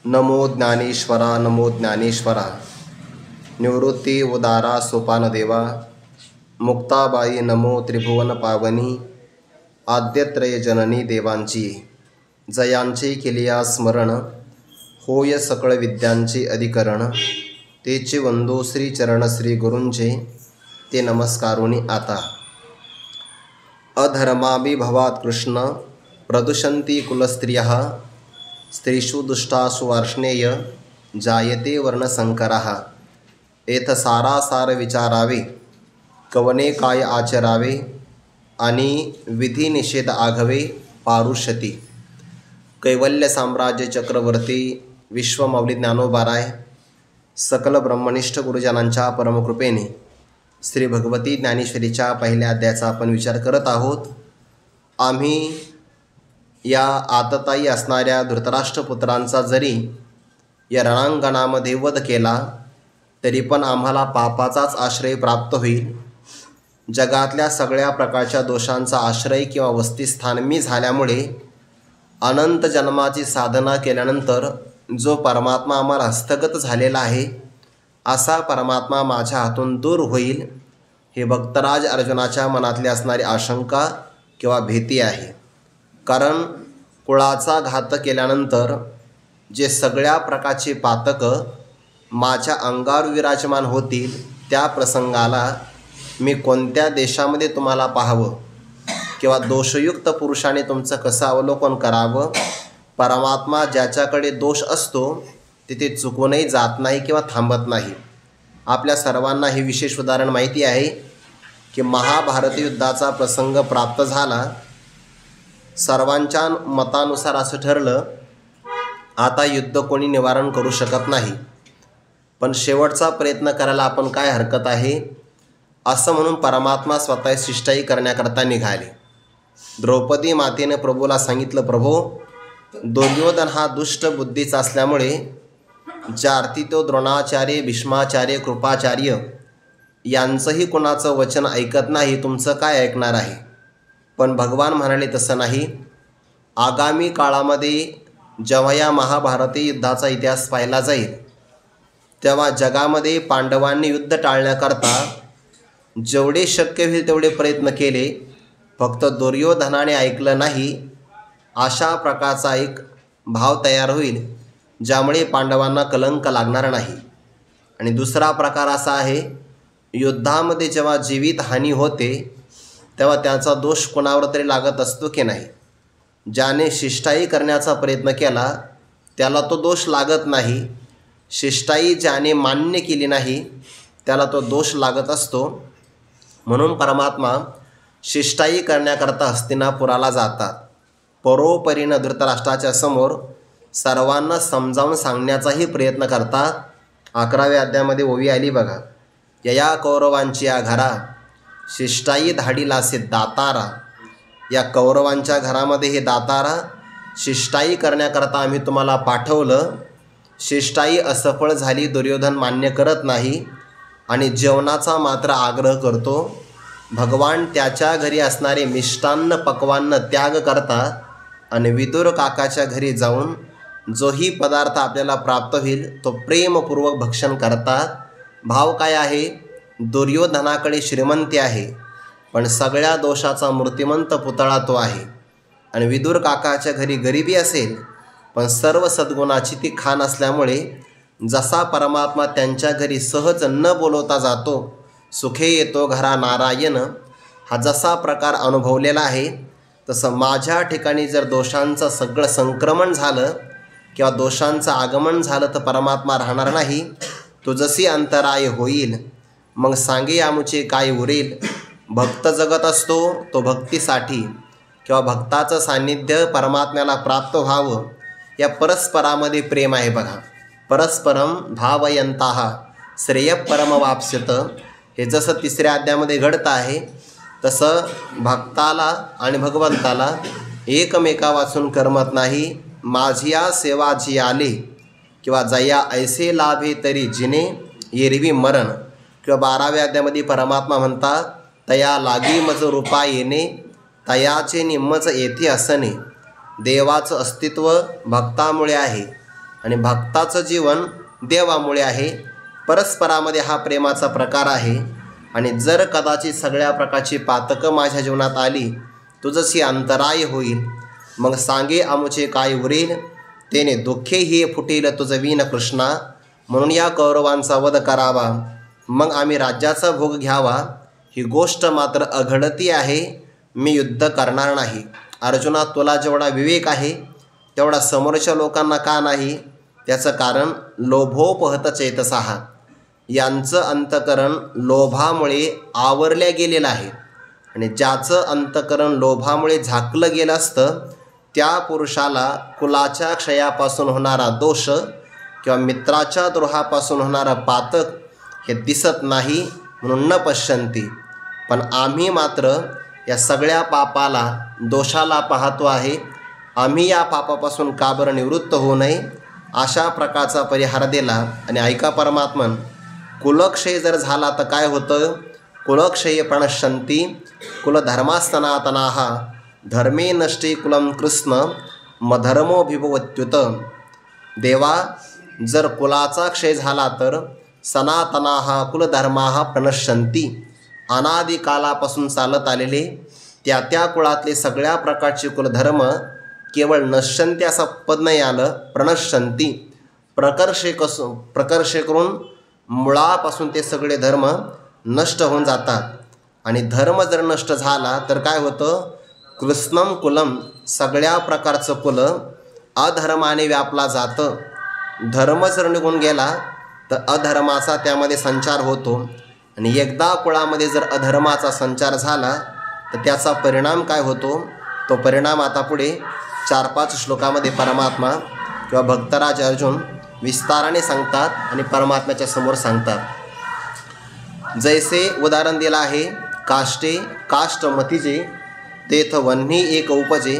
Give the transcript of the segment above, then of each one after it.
नमो ज्ञानेश्वरा नमो ज्ञानेश्वरा। निवृत्ती उदारा सोपान देवा। मुक्ताबाई नमो त्रिभुवन पावनी। आद्यत्रय जननी देवांची जयांचे केलिया स्मरण। होय सकळ विद्यांचे अधिकरण। तेचे वंदो श्री चरण श्री गुरूंचे ते नमस्कारोनी आता। अधर्माभि भवात् कृष्ण प्रदुषन्ति कुलस्त्रियः। स्त्रीषु दुष्टासु वर्ष्णेय जायते वर्णसंकरः। एथ सारासार विचारावे कवने काय आचरावे। आणि विधी निषेध आघवे पारुष्यती। कैवल्य साम्राज्य चक्रवर्ती विश्वमौली ज्ञानोबाराय सकल ब्रह्मनिष्ठ गुरुजनांच्या परमकृपेने श्री भगवती ज्ञानेश्वरीच्या पहिल्या अध्यायाचा आपण विचार करत आहोत। आम्ही या आततायी असणाऱ्या धृतराष्ट्रपुत्रांचा जरी या रणांगणामध्ये वध केला तरी पण आम्हाला पापाचाच आश्रय प्राप्त होईल। जगातल्या सगळ्या प्रकारच्या दोषांचा आश्रय किंवा वस्तीस्थान मी झाल्यामुळे अनंत जन्माची साधना केल्यानंतर जो परमात्मा आम्हाला हस्तगत झालेला आहे असा परमात्मा माझ्या हातून दूर होईल, हे भक्तराज अर्जुनाच्या मनातली असणारी आशंका किंवा भीती आहे। कारण कुळाचा घात केल्यानंतर जे सगळ्या प्रकारचे पातकं माझ्या अंगावर विराजमान होतील त्या प्रसंगाला मी कोणत्या देशामध्ये तुम्हाला पाहावं किंवा दोषयुक्त पुरुषाने तुमचं कसं अवलोकन करावं। परमात्मा ज्याच्याकडे दोष असतो तिथे चुकूनही जात नाही किंवा थांबत नाही। आपल्या सर्वांना हे विशेष उदाहरण माहिती आहे की महाभारत युद्धाचा प्रसंग प्राप्त झाला। सर्वांच्या मतानुसार असं ठरलं आता युद्ध कोणी निवारण करू शकत नाही, पण शेवटचा प्रयत्न करायला आपण काय हरकत आहे असं म्हणून परमात्मा स्वतः शिष्टाई करण्याकरता निघाले। द्रौपदी मातेने प्रभूला सांगितलं, प्रभो दुर्योधन हा दुष्ट बुद्धीचा असल्यामुळे ज्या अर्थी तो द्रोणाचार्य भीष्माचार्य कृपाचार्य यांचंही कोणाचं वचन ऐकत नाही, तुमचं काय ऐकणार आहे। पण भगवान म्हणाले तसं नाही। आगामी काळामध्ये जेव्हा या महाभारती युद्धाचा इतिहास पाहिला जाईल तेव्हा जगामध्ये पांडवांनी युद्ध टाळण्याकरता जेवढे शक्य होईल तेवढे प्रयत्न केले, फक्त दुर्योधनाने ऐकलं नाही। अशा प्रकारचा एक भाव तयार होईल ज्यामुळे पांडवांना कलंक लागणार नाही। आणि दुसरा प्रकार असा आहे, युद्धामध्ये जेव्हा जीवित हानी होते तेव्हा त्याचा दोष कोणावर तरी लागत असतो की नाही। ज्याने शिष्टाई करण्याचा प्रयत्न केला त्याला तो दोष लागत नाही, शिष्टाई ज्याने मान्य केली नाही त्याला तो दोष लागत असतो। म्हणून परमात्मा शिष्टाई करण्याकरता हस्तिनापुराला जातात। परोपरीनं धृतराष्ट्राच्या समोर सर्वांना समजावून सांगण्याचाही प्रयत्न करतात। 11व्या अध्यायामध्ये ओवी आली बघा, यया कौरवांची या घरा शिष्टाई धाडीलासे दातारा। या कौरवांच्या घरामध्ये हे दातारा शिष्टाई करण्याकरता आम्ही तुम्हाला पाठवलं। शिष्टाई असफळ झाली, दुर्योधन मान्य करत नाही आणि जेवणाचा मात्र आग्रह करतो। भगवान त्याच्या घरी असणारे मिष्टान्न पक्वान्न त्याग करतात आणि विदुर काकाच्या घरी जाऊन जोही पदार्थ आपल्याला प्राप्त होईल तो प्रेमपूर्वक भक्षण करतात। भाव काय आहे, दुर्योधनाकडे श्रीमंती आहे पण सगळ्या दोषाचा मूर्तिमंत पुतळा तो आहे, आणि विदुर काकाच्या घरी गरिबी असेल पण सर्व सद्गुणाची ती खाण असल्यामुळे जसा परमात्मा त्यांच्या घरी सहज न बोलवता जातो, सुखे येतो घरा नारायण, हा जसा प्रकार अनुभवलेला आहे तसं माझ्या ठिकाणी जर दोषांचं सगळं संक्रमण झालं किंवा दोषांचं आगमन झालं तर परमात्मा राहणार नाही। तो जशी अंतराय होईल मग सांगे आमुचे काय उरेल। भक्त जगत असतो तो भक्तीसाठी किंवा भक्ताचं सान्निध्य परमात्म्याला प्राप्त व्हावं या परस्परामध्ये प्रेम आहे बघा। परस्परम भावयंताः श्रेय परमवाप्स्यत। हे जसं 3ऱ्या अध्यायामध्ये घडतं आहे तसं भक्ताला आणि भगवंताला एकमेका वाचून करमत नाही। माझिया सेवा जी आले किंवा जया ऐसे लाभे तरी जिने एरवी मरण, किंवा 12व्या अध्यायामध्ये परमात्मा म्हणतात, तया लागी मज रूपा येणे तयाचे निम्मच येथे असणे। देवाचं अस्तित्व भक्तामुळे आहे, आणि भक्ताचं जीवन देवामुळे आहे. परस्परामध्ये हा प्रेमाचा प्रकार आहे. आणि जर कदाचित सगळ्या प्रकारची पातकं माझ्या जीवनात आली, तुझशी अंतराय होईल. मग सांगे आमुचे काय उरेल, तेने दुःखे ही फुटेल तुझ वीन कृष्णा. म्हणून या कौरवांचा वध करावा, मग आम्ही राज्याचा भोग घ्यावा. ही गोष्ट मात्र अघडती आहे, मी युद्ध करणार नाही. अर्जुना, तुला जेवढा विवेक आहे तेवढा समोरच्या लोकांना का नाही? त्याचं कारण लोभोपहत चेतसहा, यांचं अंतकरण लोभामुळे आवरल्या गेलेलं आहे. आणि ज्याचं अंतकरण लोभामुळे झाकलं गेलं असतं त्या पुरुषाला कुलाच्या क्षयापासून होणारा दोष किंवा मित्राच्या द्रोहापासून होणारा पातक हे दिसत नाही, म्हणून न पश्यंती. पण आम्ही मात्र या सगळ्या पापाला, दोषाला पाहतो आहे. आम्ही या पापापासून का बरं निवृत्त होऊ नये, अशा प्रकारचा परिहार दिला. आणि ऐका परमात्मन, कुलक्षय जर झाला तर काय होतं? कुलक्षय प्रणश्यंती कुलधर्मास्तनातनाः धर्मे नष्टे कुलं कृष्ण मधर्मो भिभवत्युत. देवा, जर कुलाचा क्षय झाला तर सनातनाः कुलधर्माः प्रणश्यंती, अनादिकालापासून चालत आलेले त्या कुळातले सगळ्या प्रकारचे कुलधर्म केवळ नश्यंती असं पद नाही आलं, प्रणश्यंती. प्रकर्षे करून मुळापासून ते सगळे धर्म नष्ट होऊन जातात. आणि धर्म जर नष्ट झाला तर काय होतं? कृष्णम कुलम, सगळ्या प्रकारचं कुल अधर्माने व्यापला जातं. धर्म जर निघून गेला तर अधर्माचा त्यामध्ये संचार होतो. आणि एकदा कुळामध्ये जर अधर्माचा संचार झाला तर त्याचा परिणाम काय होतो? तो परिणाम आता पुढे 4-5 श्लोकामध्ये परमात्मा किंवा भक्तराज अर्जुन विस्ताराने सांगतात आणि परमात्म्याच्या समोर सांगतात. जैसे उदाहरण दिलं आहे, काष्टे काष्ट मतीजे तेथ वन्ही एक उपजे,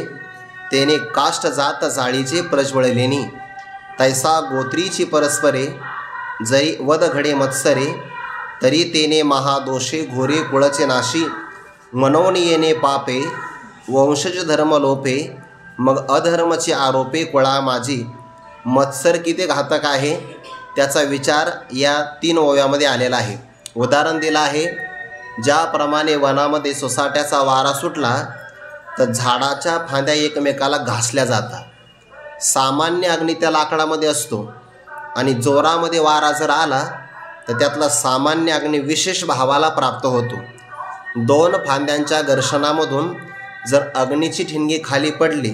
तेने काष्ट जात जाळीचे प्रज्वळलेनी. तैसा गोत्रीची परस्परे जै वद घडे मत्सरे, तरी तेने महादोषे घोरे कुळचे नाशी. मनोन येणे पापे वंशज धर्म लोपे, मग अधर्मचे आरोपे कुळा माझी. मत्सर किती घातक आहे त्याचा विचार या 3 ओव्यामध्ये आलेला आहे. उदाहरण दिलं आहे, ज्याप्रमाणे वनामध्ये सोसाट्याचा वारा सुटला तर झाडाच्या फांद्या एकमेकाला घासल्या जातात. सामान्य अग्नी त्या लाकडामध्ये असतो आणि जोरामध्ये वारा जर आला तर त्यातला सामान्य अग्नी विशेष भावाला प्राप्त होतो. 2 फांद्यांच्या घर्षणामधून जर अग्नीची ठिणगी खाली पडली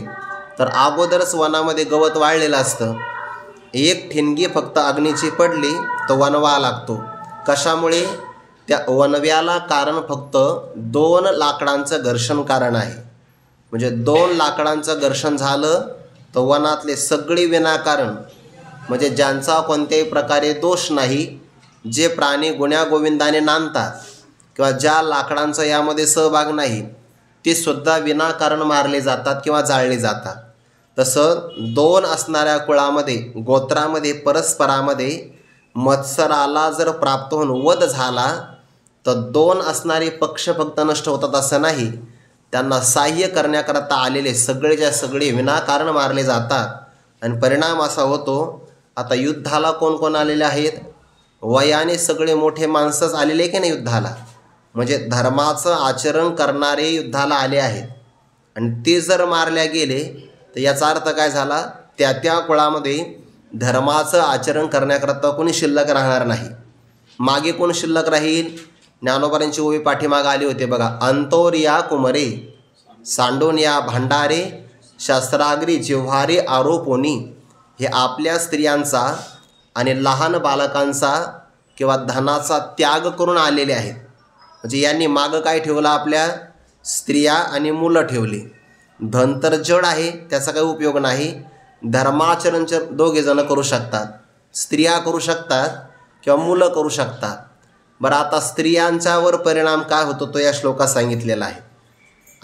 तर अगोदरच वनामध्ये गवत वाळलेलं असतं. एक ठिणगी फक्त अग्नीची पडली तर वणवा लागतो. कशामुळे? त्या वणव्याला कारण फक्त 2 लाकडांचं घर्षण कारण आहे. म्हणजे 2 लाकडांचं घर्षण झालं तर वनातले सगळे विनाकारण, म्हणजे ज्यांचा कोणत्याही प्रकारे दोष नाही, जे प्राणी गुण्यागोविंदाने नांदतात किंवा ज्या लाकडांचा यामध्ये सहभाग नाही, ते सुद्धा विनाकारण मारले जातात किंवा जाळले जातात. तसं 2 असणाऱ्या कुळामध्ये, गोत्रामध्ये, परस्परामध्ये मत्सराला जर प्राप्त होऊन वध झाला तर 2 असणारे पक्ष फक्त नष्ट होतात असं नाही, त्यांना सहाय्य करण्याकरता आलेले सगळेच्या सगळे विनाकारण मारले जातात. आणि परिणाम असा होतो, आता युद्धाला कोण कोण आलेले आहेत? वयाने सगळे मोठे माणसंच आलेले की नाही युद्धाला, म्हणजे धर्माचं आचरण करणारे युद्धाला आले आहेत. आणि ते जर मारल्या गेले तर याचा अर्थ काय झाला? त्या कुळामध्ये धर्माचं आचरण करण्याकरता कोणी शिल्लक राहणार नाही. मागे कोण शिल्लक राहील? ज्ञानोबांची ओवी पाठीमागं आली होते बघा. अंतोरिया कुमरे सांडून या भांडारे, शस्त्राग्री जिव्हारे आरोपोनी. हे आपल्या स्त्रियांचा आणि लहान बालकांचा किंवा धनाचा त्याग करून आलेले आहेत. म्हणजे यांनी मागं काय ठेवलं? आपल्या स्त्रिया आणि मुलं ठेवली. धन तर जड आहे, त्याचा काही उपयोग नाही. धर्माचरण 2 जण करू शकतात, स्त्रिया करू शकतात किंवा मुलं करू शकतात. बरं, आता स्त्रियांच्यावर परिणाम काय होतो तो या श्लोकात सांगितलेला आहे.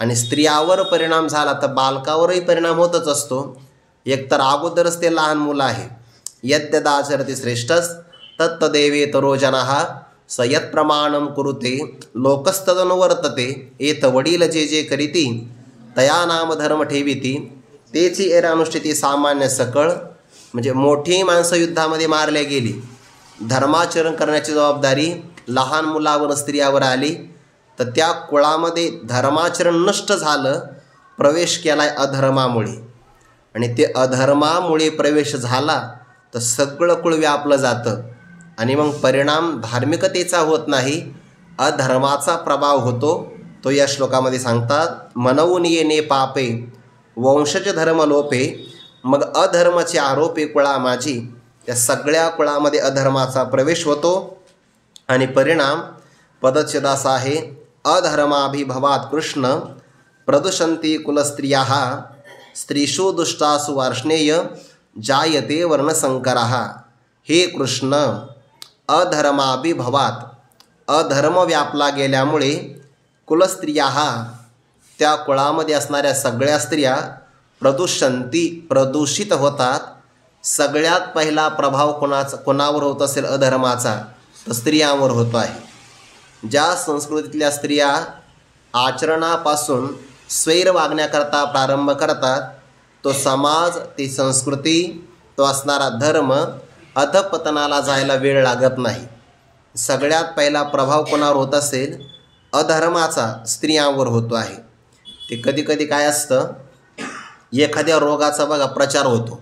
आणि स्त्रियावर परिणाम झाला तर बालकावरही परिणाम होतच असतो. एकतर अगोदरच ते लहान मुलं आहे. यद्यदाचरति श्रेष्ठस तत्तदेवे तरो जनाः स यत् प्रमाणम कुरुते लोकस्तदनुवर्तते. एत वडील जे जे करीती तया नाम धर्म ठेविती, तेची एरानुष्ठिती सामान्य सकळ. म्हणजे मोठी माणसं युद्धामध्ये मारल्या गेली, धर्माचरण करण्याची जबाबदारी लहान मुलावर स्त्रियावर आली, तर त्या कुळामध्ये धर्माचरण नष्ट झालं, प्रवेश केलाय अधर्मामुळे, आणि ते अधर्मामुळे प्रवेश झाला तर सगळं कुळ व्यापलं जातं, आणि मग परिणाम धार्मिकतेचा होत नाही, अधर्माचा प्रभाव होतो. तो या श्लोकामध्ये सांगतात. मनवून येणे पापे वंशज धर्म लोपे, मग अधर्माचे आरोपे कुळा माझी, त्या सगळ्या कुळामध्ये अधर्माचा प्रवेश होतो, आणि परिणाम पदच्छेदास आहे. अधर्माभिभवात कृष्ण प्रदूषंती कुलस्त्रियाः स्त्रीषु दुष्टासु वार्ष्णेय जायते वर्णसंकरः. हे कृष्ण, अधर्माभिभवात, अधर्म व्यापला गेल्यामुळे कुलस्त्रियाः, त्या कुळामध्ये असणाऱ्या सगळ्या स्त्रिया प्रदूषंती, प्रदूषित होतात. सगळ्यात पहिला प्रभाव कोणावर होत असेल अधर्माचा, तर स्त्रियांवर होतो आहे. ज्या संस्कृतीतल्या स्त्रिया आचरणापासून स्वैर वागण्याकरता प्रारंभ करतात, तो समाज, ती संस्कृती, तो असणारा धर्म अधपतनाला जायला वेळ लागत नाही. सगळ्यात पहिला प्रभाव कोणावर होत असेल अधर्माचा, स्त्रियांवर होतो आहे. ते कधी काय असतं, एखाद्या रोगाचा बघा प्रचार होतो,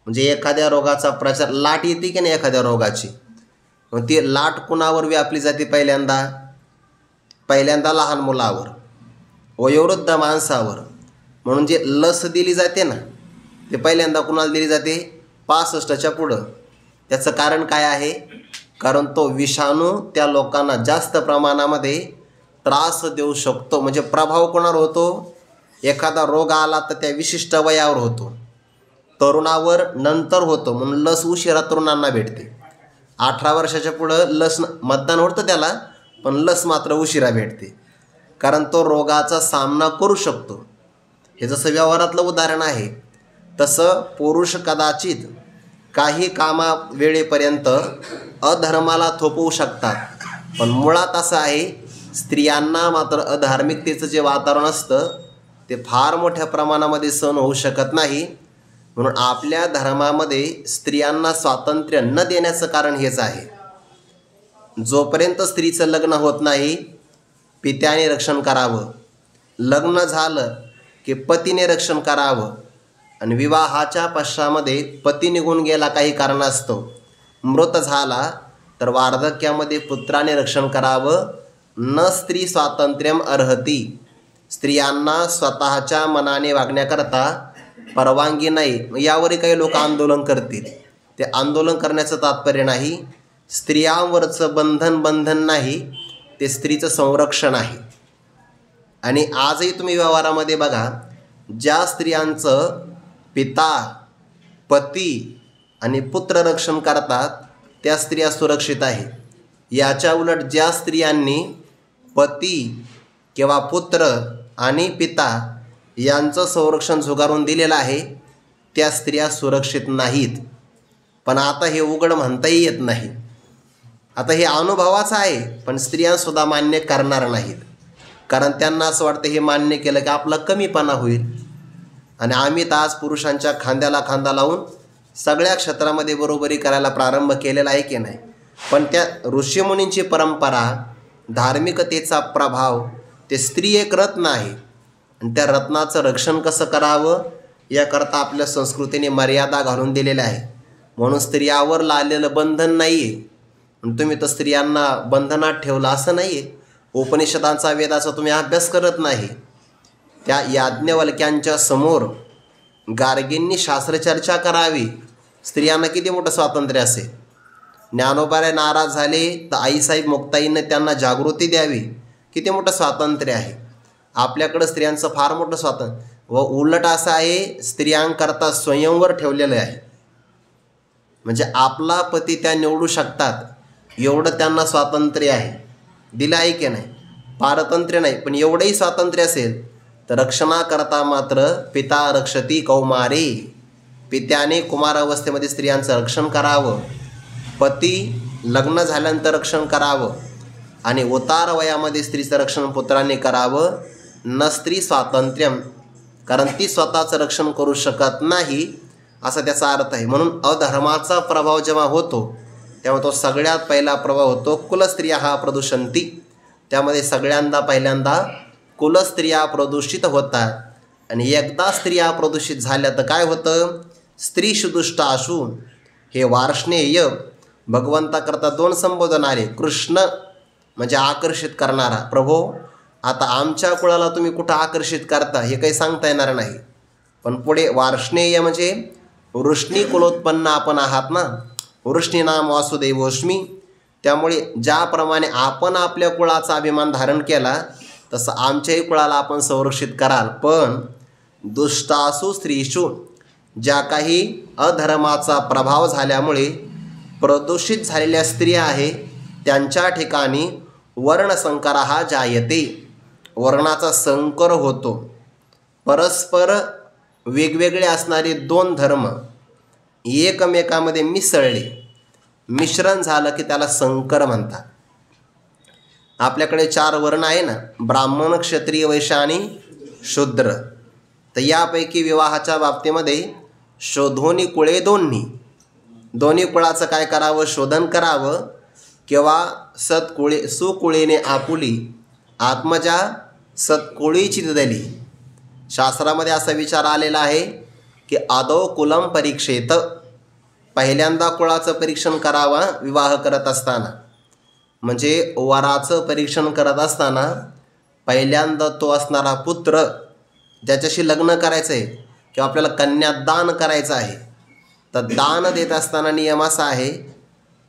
म्हणजे एखाद्या रोगाचा प्रचार, लाट येते की नाही एखाद्या रोगाची, मग ती लाट कुणावर व्यापली जाते पहिल्यांदा लहान मुलावर, वयोवृद्ध माणसावर. म्हणून जे लस दिली जाते ना, ते पहिल्यांदा कुणाला दिली जाते 65च्या पुढं. त्याचं कारण काय आहे? कारण तो विषाणू त्या लोकांना जास्त प्रमाणामध्ये त्रास देऊ शकतो. म्हणजे प्रभाव कोणावर होतो? एखादा रोग आला तर त्या विशिष्ट वयावर होतो, तरुणावर नंतर होतो, म्हणून लस उशिरा तरुणांना भेटते. 18 वर्षाच्या पुढं लस, मतदान होतं त्याला, पण लस मात्र उशिरा भेटते, कारण तो रोगाचा सामना करू शकतो. हे जसं व्यवहारातलं उदाहरण आहे, तसं पुरुष कदाचित काही कामा वेळेपर्यंत अधर्माला थोपवू शकतात, पण मुळात असं आहे, स्त्रियांना मात्र अधार्मिकतेचं जे वातावरण असतं ते फार मोठ्या प्रमाणामध्ये सहन होऊ शकत नाही. म्हणून आपल्या धर्मामध्ये स्त्रियांना स्वातंत्र्य न देण्याचं कारण हेच आहे. जोपर्यंत स्त्रीचं लग्न होत नाही, पित्याने रक्षण करावं, लग्न झालं की पतीने रक्षण करावं, आणि विवाहाच्या पश्चामध्ये पती निघून गेला काही कारणास्तव, मृत झाला, तर वार्धक्यामध्ये पुत्राने रक्षण करावं. न स्त्री स्वातंत्र्यम अर्हती, स्त्रियांना स्वतःच्या मनाने वागण्याकरता परवानगी नाही. यावरही काही लोक आंदोलन करतील. ते आंदोलन करण्याचं तात्पर्य नाही, स्त्रियांवरचं बंधन नाही, ते स्त्रीचं संरक्षण आहे. आणि आजही तुम्ही व्यवहारामध्ये बघा, ज्या स्त्रियांचं पिता, पती आणि पुत्र रक्षण करतात त्या स्त्रिया सुरक्षित आहे. याच्या उलट ज्या स्त्रियांनी पती किंवा पुत्र आणि पिता यांचं संरक्षण झुगारून दिलेलं आहे, त्या स्त्रिया सुरक्षित नाहीत. पण आता हे उघड म्हणताही येत नाही. आता हे अनुभवाचं आहे, पण स्त्रियांसुद्धा मान्य करणार नाहीत, कारण त्यांना असं वाटतं हे मान्य केलं की आपला कमीपणा होईल. आणि आम्ही तर आज पुरुषांच्या खांद्याला खांदा लावून सगळ्या क्षेत्रामध्ये बरोबरी करायला प्रारंभ केलेला आहे की नाही. पण त्या ऋषीमुनींची परंपरा, धार्मिकतेचा प्रभाव, ते स्त्री एक रत्न आहे, आणि त्या रत्नाचं रक्षण कसं करावं याकरता आपल्या संस्कृतीने मर्यादा घालून दिलेल्या आहे. म्हणून स्त्रियावर लादलेलं बंधन नाही आहे. तुम्ही तर स्त्रियांना बंधनात ठेवलं असं नाही आहे. उपनिषदांचा, वेदाचा तुम्ही अभ्यास करत नाही. त्या याज्ञवल्क्यांच्या समोर गार्गींनी शास्त्रचर्चा करावी, स्त्रियांना किती मोठं स्वातंत्र्य असेल. ज्ञानोबाराय नाराज झाले तर आईसाहेब मुक्ताईंनी त्यांना जागृती द्यावी, किती मोठं स्वातंत्र्य आहे. आपल्याकडं स्त्रियांचं फार मोठं स्वातंत्र्य, व उलट असं आहे, स्त्रियांकरता स्वयंवर ठेवलेलं आहे. म्हणजे आपला पती त्या निवडू शकतात, एवढं त्यांना स्वातंत्र्य आहे, दिलं आहे की नाही. पारतंत्र्य नाही, पण एवढंही स्वातंत्र्य असेल तर रक्षणाकरता मात्र पिता रक्षती कौमारे, पित्याने कुमारावस्थेमध्ये स्त्रियांचं रक्षण करावं, पती लग्न झाल्यानंतर रक्षण करावं, आणि उतार वयामध्ये स्त्रीचं रक्षण पुत्राने करावं. न स्त्री स्वातंत्र्यम, कारण ती स्वतःचं रक्षण करू शकत नाही, असा त्याचा अर्थ आहे. म्हणून अधर्माचा प्रभाव जेव्हा होतो तेव्हा तो सगळ्यात पहिला प्रभाव होतो कुलस्त्रिया प्रदूषंती. त्यामध्ये सगळ्यांदा पहिल्यांदा कुलस्त्रिया प्रदूषित होतात. आणि एकदा स्त्रिया प्रदूषित झाल्या तर काय होतं, स्त्रीषु दुष्टाशु. हे वार्ष्णेय भगवंताकरता 2 संबोधन आले. कृष्ण म्हणजे आकर्षित करणारा. प्रभो आता आमच्या कुळाला तुम्ही कुठं आकर्षित करता हे काही सांगता येणार नाही. पण पुढे वार्ष्णेय म्हणजे वृष्णी कुलोत्पन्न आपण आहात ना, वृष्णी नाम वासुदेवोष्मी. त्यामुळे ज्याप्रमाणे आपण आपल्या कुळाचा अभिमान धारण केला तसं आमच्याही कुळाला आपण संरक्षित कराल. पण दुष्टासु स्त्रीषु, ज्या काही अधर्माचा प्रभाव झाल्यामुळे प्रदूषित झालेल्या स्त्रिया आहे त्यांच्या ठिकाणी वर्णसंकर हा जायते. वर्णाचा संकर होतो. परस्पर वेगवेगळे असणारे 2 धर्म एकमेकामध्ये मिसळले, मिश्रण झालं की त्याला संकर म्हणतात. आपल्याकडे 4 वर्ण आहे ना, ब्राह्मण, क्षत्रिय, वैश्य आणि शूद्र. तर यापैकी विवाहाच्या बाबतीमध्ये शोधोनी कुळे दोन्ही कुळाचं काय करावं, शोधन करावं. किंवा सुकुळीने आपुली आत्मजा सत्कुळीची दिली. शास्त्रामध्ये असा विचार आलेला आहे की आदौ कुलम परीक्षेत, पहिल्यांदा कुळाचं परीक्षण करावं विवाह करत असताना. म्हणजे वराचं परीक्षण करत असताना पहिल्यांदा तो असणारा पुत्र ज्याच्याशी लग्न करायचं आहे किंवा आपल्याला कन्यादान करायचं आहे, तर दान देत असताना नियम असा आहे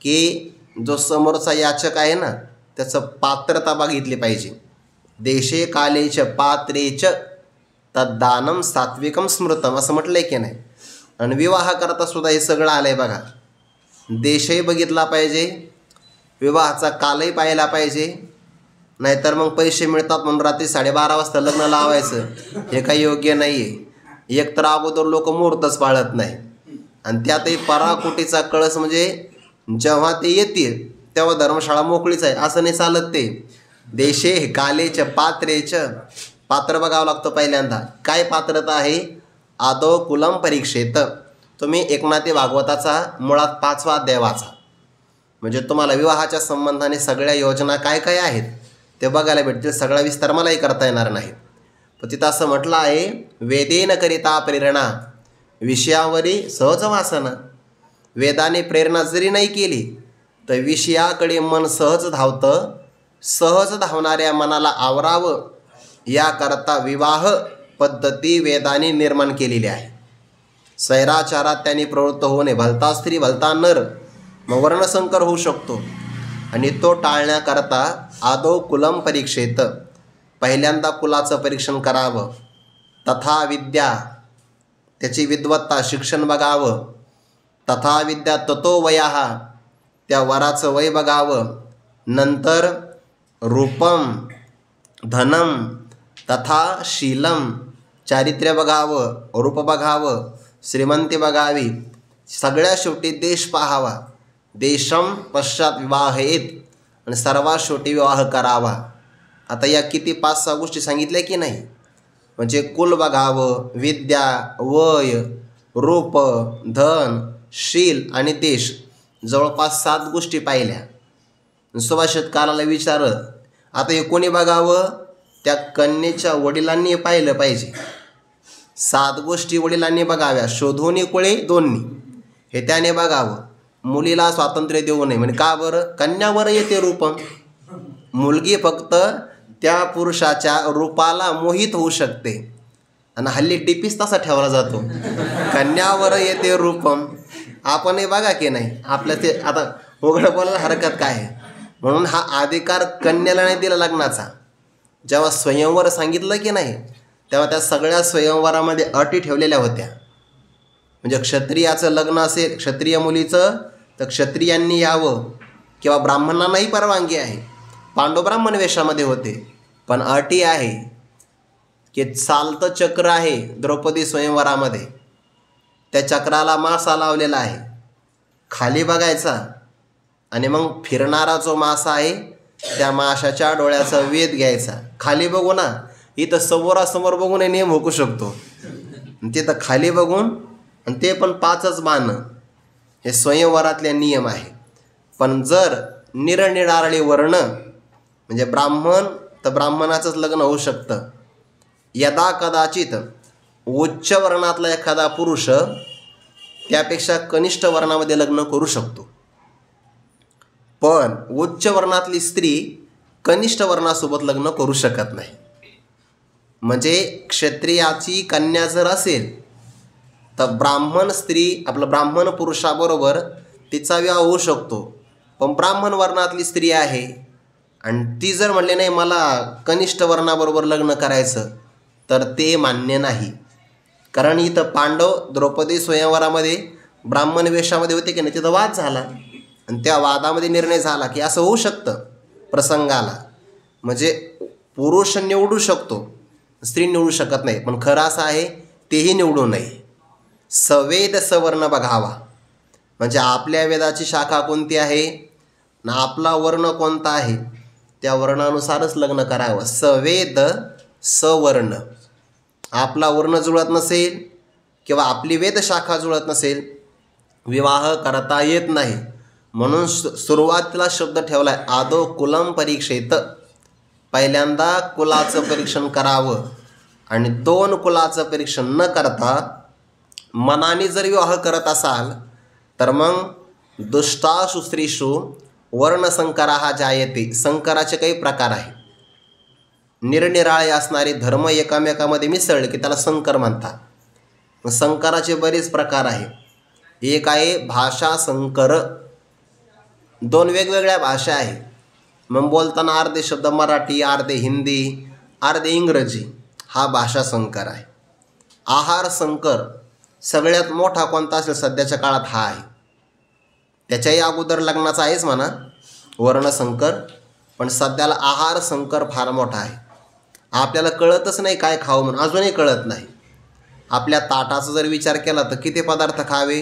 की जो समोरचा याचक आहे ना त्याचं पात्रता बघितली पाहिजे. देशे कालेच पात्रेच तद्दानम सात्विकम स्मृतम असं म्हटलं आहे की नाही. आणि विवाह करता सुद्धा हे सगळं आलं आहे बघा. देशही बघितला पाहिजे, विवाहाचा कालही पाहायला पाहिजे. नाहीतर मग पैसे मिळतात म्हणून रात्री 12:30 वाजता लग्न लावायचं हे काही योग्य नाही आहे. एक तर अगोदर लोक मुहूर्तच पाळत नाही आणि त्यातही पराकोटीचा कळस म्हणजे जेव्हा ते येतील तेव्हा धर्मशाळा मोकळीच आहे असं नाही चालत. ते देशे कालेच पात्रेच, पात्र बघावं लागतं पहिल्यांदा. काय पात्रता आहे, आदौ कुलम परीक्षेत. तुम्ही एकनाथी भागवताचा मुळात 5वा अध्याय वाचा. म्हणजे तुम्हाला विवाहाच्या संबंधाने सगळ्या योजना काय काय आहेत ते बघायला भेटतील. सगळा विस्तार मलाही करता येणार नाही. पण तिथं असं म्हटलं आहे, वेदेन करिता प्रेरणा विषयावरी सहज वासना. वेदाने प्रेरणा जरी नाही केली तर विषयाकडे मन सहज धावतं. सहज धावणाऱ्या मनाला आवरावं याकरता विवाह पद्धती वेदाने निर्माण केलेली आहे. सैराचारात त्यांनी प्रवृत्त होऊ नये. भलता स्त्री भलता नर, मग वर्णसंकर होऊ शकतो. आणि तो टाळण्याकरता आदौ कुलम परीक्षेत, पहिल्यांदा कुलाचं परीक्षण करावं. तथा विद्या, त्याची विद्वत्ता शिक्षण बघावं. तथा विद्या ततो वयाः, त्या वराचं वय बघावं. नंतर रूपम धनम तथा शीलम, चारित्र्य बघावं, रूप बघावं, श्रीमंती बघावी. सगळ्या शेवटी देश पाहावा. देशम पश्चात विवाहेत, आणि सर्वात शेवटी विवाह करावा. आता या किती 5-6 गोष्टी सांगितल्या की नाही. म्हणजे कुल बघावं, विद्या, वय, रूप, धन, शील आणि देश, जवळपास 7 गोष्टी पाहिल्या. सुभाषित कालाला विचारलं, आता हे कोणी बघावं, त्या कन्येच्या वडिलांनी पाहिलं पाहिजे. 7 गोष्टी वडिलांनी बघाव्या. शोधोनी कुळे दोन्ही, हे त्याने बघावं. मुलीला स्वातंत्र्य देऊ नये. म्हणजे का बरं, कन्यावर येते रूपम. मुलगी फक्त त्या पुरुषाच्या रूपाला मोहित होऊ शकते. आणि हल्ली डीपीस तसा ठेवला जातो, कन्यावर येते रूपम. आपणही बघा की नाही, आपल्या ते आता उघडं बोलायला हरकत काय आहे. म्हणून हा अधिकार कन्याला नाही दिला लग्नाचा. जेव्हा स्वयंवर सांगितलं की नाही तेव्हा त्या सगळ्या स्वयंवरामध्ये अटी ठेवलेल्या होत्या. म्हणजे क्षत्रियाचं लग्न असेल क्षत्रिय मुलीचं तर क्षत्रियांनी यावं किंवा ब्राह्मणांनाही परवानगी आहे. पांडव ब्राह्मण वेशामध्ये होते. पण अटी आहे की चालतं चक्र आहे द्रौपदी स्वयंवरामध्ये, त्या चक्राला मासा लावलेला आहे, खाली बघायचा आणि मग फिरणारा जो मासा आहे त्या माशाच्या डोळ्याचा वेध घ्यायचा. खाली बघू ना, इथं समोरासमोर बघून नियम हुकू शकतो, तिथं खाली बघून आणि ते पण 5च बाणं, हे स्वयंवरातले नियम आहे. पण जर निरनिराळे वर्ण म्हणजे ब्राह्मण तर ब्राह्मणाचंच लग्न होऊ शकतं. यदा कदाचित उच्च वर्णातला एखादा पुरुष त्यापेक्षा कनिष्ठ वर्णामध्ये लग्न करू शकतो, पण उच्च वर्णातली स्त्री कनिष्ठ वर्णासोबत लग्न करू शकत नाही. म्हणजे क्षत्रियाची कन्या जर असेल तर ब्राह्मण स्त्री आपलं ब्राह्मण पुरुषाबरोबर तिचा विवाह होऊ शकतो. पण ब्राह्मण वर्णातली स्त्री आहे आणि ती जर म्हणले नाही मला कनिष्ठ वर्णाबरोबर लग्न करायचं, तर ते मान्य नाही. कारण इथं पांडव द्रौपदी स्वयंवरामध्ये ब्राह्मण वेशामध्ये होते की नाही, तिथं वाद झाला आणि त्या वादामध्ये निर्णय झाला की असं होऊ शकतं प्रसंगाला. म्हणजे पुरुष निवडू शकतो, स्त्री निवडू शकत नाही. पण खरं असं आहे तेही निवडू नये. सवेद सवर्ण बघावा, म्हणजे आपल्या वेदाची शाखा कोणती आहे ना आपला वर्ण कोणता आहे त्या वर्णानुसारच लग्न करावं. सवेद सवर्ण, आपला वर्ण जुळत नसेल किंवा आपली वेदशाखा जुळत नसेल, विवाह करता येत नाही. म्हणून सुरुवातीला शब्द ठेवला आहे आदो कुलम परीक्षेत. पहिल्यांदा कुलाचं परीक्षण करावं आणि 2 कुलाचं परीक्षण न करता मनाने जर विवाह करत असाल तर मग दुष्टाशु स्त्रीषु वर्णसंकराः जायते. संकराचे काही प्रकार आहे, निरनिराळे असणारे धर्म एकामेकामध्ये मिसळले की त्याला संकर म्हणतात. संकराचे बरेच प्रकार आहे. एक आहे भाषा संकर, 2 वेगवेगळ्या भाषा आहे. मग बोलताना अर्धे शब्द मराठी, अर्धे हिंदी, अर्धे इंग्रजी, हा भाषा संकर आहे. आहार संकर सगळ्यात मोठा कोणता असेल सध्याच्या काळात हा आहे. त्याच्याही अगोदर लग्नाचा आहेच म्हणा वर्णसंकर, पण सध्याला आहार संकर फार मोठा आहे. आपल्याला कळतच नाही काय खावं म्हणून, अजूनही कळत नाही. आपल्या ताटाचा जर विचार केला तर किती पदार्थ खावे,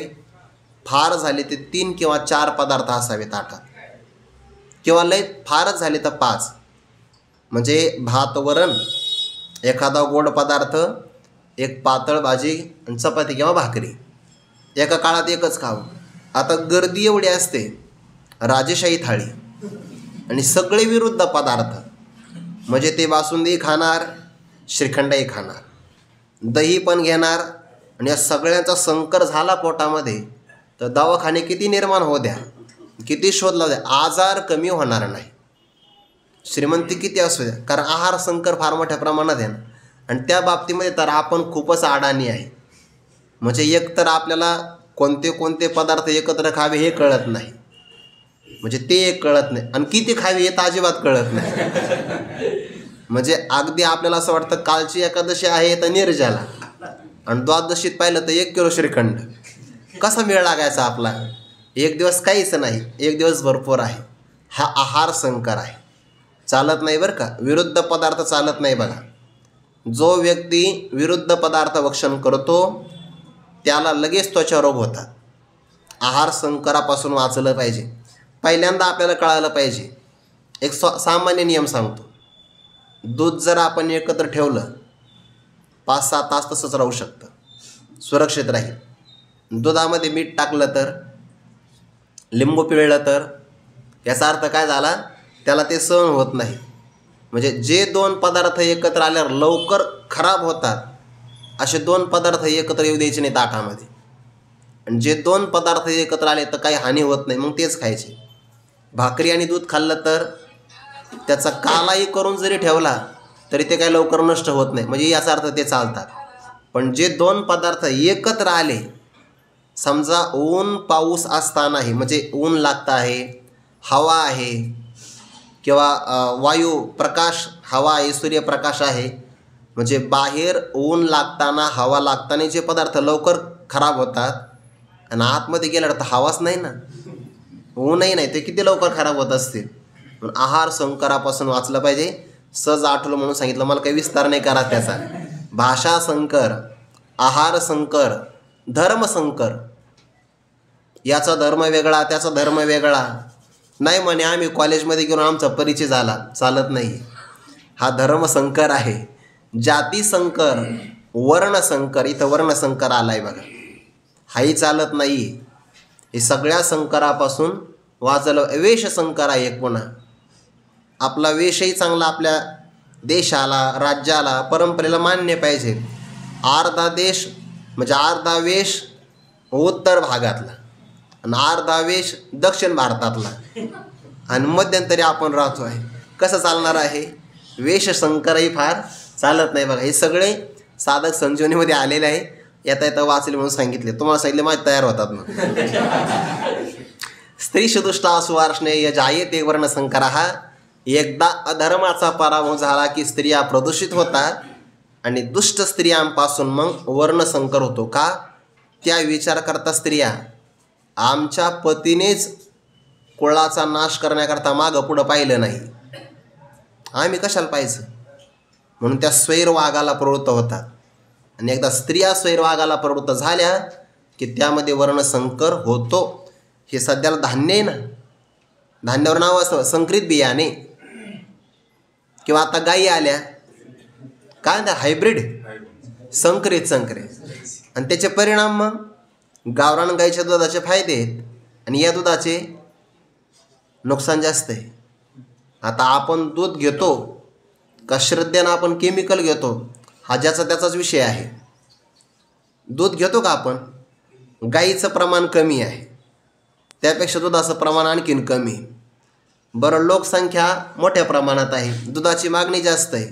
फार झाले ते 3 किंवा 4 पदार्थ असावे ताटात, किंवा लय फारच झाले तर 5. म्हणजे भात वरण, एखादा गोड पदार्थ, एक पातळ भाजी आणि चपाती किंवा भाकरी, एका काळात एकच खावं. आता गर्दी एवढी असते, राजेशाही थाळी आणि सगळे विरुद्ध पदार्थ. म्हणजे ते बासुंदी खाणार, श्रीखंडही खाणार, दही पण घेणार, आणि या सगळ्यांचा संकर झाला पोटामध्ये तर दवाखाने किती निर्माण होऊ द्या, किती शोध लावू द्या, आजार कमी होणार नाही. श्रीमंती किती असू द्या, कारण आहार संकर फार मोठ्या प्रमाणात आहे ना. आणि त्या बाबतीमध्ये तर आपण खूपच अडाणी आहे. म्हणजे एकतर आपल्याला कोणते कोणते पदार्थ एकत्र खावे हे कळत नाही, म्हणजे ते एक कळत नाही, आणि किती खावे हे तर अजिबात कळत नाही. म्हणजे अगदी आपल्याला असं वाटतं कालची एकादशी आहे तर निर्जला, आणि द्वादशीत पाहिलं तर 1 किलो श्रीखंड. कसा मेळ लागायचा आपला? एक दिवस काहीच नाही, एक दिवस भरपूर आहे. हा आहार संकर आहे, चालत नाही बरं का. विरुद्ध पदार्थ चालत नाही बघा. जो व्यक्ती विरुद्ध पदार्थ भक्षण करतो त्याला लगेच त्वचा रोग होतात. आहार संकरापासून वाचलं पाहिजे. पहिल्यांदा आपल्याला कळालं पाहिजे, एक सामान्य नियम सांगतो. दूध जर आपण एकत्र ठेवलं 5-6 तास तसंच राहू शकतं, सुरक्षित राहील. दुधामध्ये मीठ टाकलं तर, लिंबू पिळलं तर, याचा अर्थ काय झाला, त्याला ते सहन होत नाही. म्हणजे जे 2 पदार्थ एकत्र आल्यावर लवकर खराब होतात असे 2 पदार्थ एकत्र येऊ द्यायचे नाही ताटामध्ये. आणि जे 2 पदार्थ एकत्र आले तर काही हानी होत नाही, मग तेच खायचे. भाकरी आणि दूध खाल्लं तर त्याचा कालाही करून जरी ठेवला तरी ते काही लवकर नष्ट होत नाही, म्हणजे याचा अर्थ ते चालतात. पण जे 2 पदार्थ एकत्र आले, समजा ऊन पाऊस असतानाही, म्हणजे ऊन लागतं आहे, हवा आहे, किंवा वायू प्रकाश, हवा आहे, सूर्यप्रकाश आहे, म्हणजे बाहेर ऊन लागताना हवा लागताना जे पदार्थ लवकर खराब होतात, आणि आतमध्ये गेल्यावर तर हवाच नाही ना, ऊनही नाही, ते किती लवकर खराब होत असतील. म्हणून आहार संकरापासून वाचलं पाहिजे. सहज आठवलं म्हणून सांगितलं, मला काही विस्तार नाही करा त्याचा. भाषा संकर, आहार संकर, धर्म संकर. याचा धर्म वेगळा, त्याचा धर्म वेगळा. नाही म्हणे आम्ही कॉलेजमध्ये गेलो आमचा परिचय झाला, चालत नाही. हा धर्म संकर आहे. जाती संकर, वर्ण संकर, इथं वर्ण संकर आलाय बघा. हाही चालत नाही. हे सगळ्या संकरापासून वाचलं. वेश संकर आहे एक पुन्हा. आपला वेशही चांगला आपल्या देशाला, राज्याला, परंपरेला मान्य पाहिजे. अर्धा देश म्हणजे अर्धा वेश उत्तर भागातला आणि अर्धा वेश दक्षिण भारतातला आणि मध्यंतरी आपण राहतो आहे. कसं चालणार आहे? वेश संकरही फार चालत नाही बघा. हे सगळे साधक संजीवनीमध्ये आलेले आहे. येता येता वाचले म्हणून सांगितले. तुम्हाला सांगितले माझे तयार होतात मग. स्त्री सुदुष्टा सुवार्ष्णेय जायते वर्ण संकर. हा एकदा अधर्माचा पराभव झाला की स्त्रिया प्रदूषित होतात आणि दुष्ट स्त्रियांपासून मग वर्णसंकर होतो. का? त्या विचार करता स्त्रिया आमच्या पतीनेच कुळाचा नाश करण्याकरता मागं पुढं पाहिलं नाही, आम्ही कशाला पाहिजे, म्हणून त्या स्वैरवागाला प्रवृत्त होतात. आणि एकदा स्त्रिया स्वैरवागाला प्रवृत्त झाल्या की त्यामध्ये वर्णसंकर होतो. हे सध्याला धान्य आहे ना, धान्यावर नाव असं संकरित बियाणे, किंवा आता गायी आल्या काय म्हणतात हायब्रिड, संकरित आणि त्याचे परिणाम मग गावरान गाईच्या दुधाचे फायदे आहेत आणि या दुधाचे नुकसान जास्त आहे. आता आपण दूध घेतो का श्रद्धेनं आपण केमिकल घेतो, हा ज्याचा त्याचाच विषय आहे. दूध घेतो का आपण, गाईचं प्रमाण कमी आहे, त्यापेक्षा दुधाचं प्रमाण आणखीन कमी. बरं, लोकसंख्या मोठ्या प्रमाणात आहे, दुधाची मागणी जास्त आहे.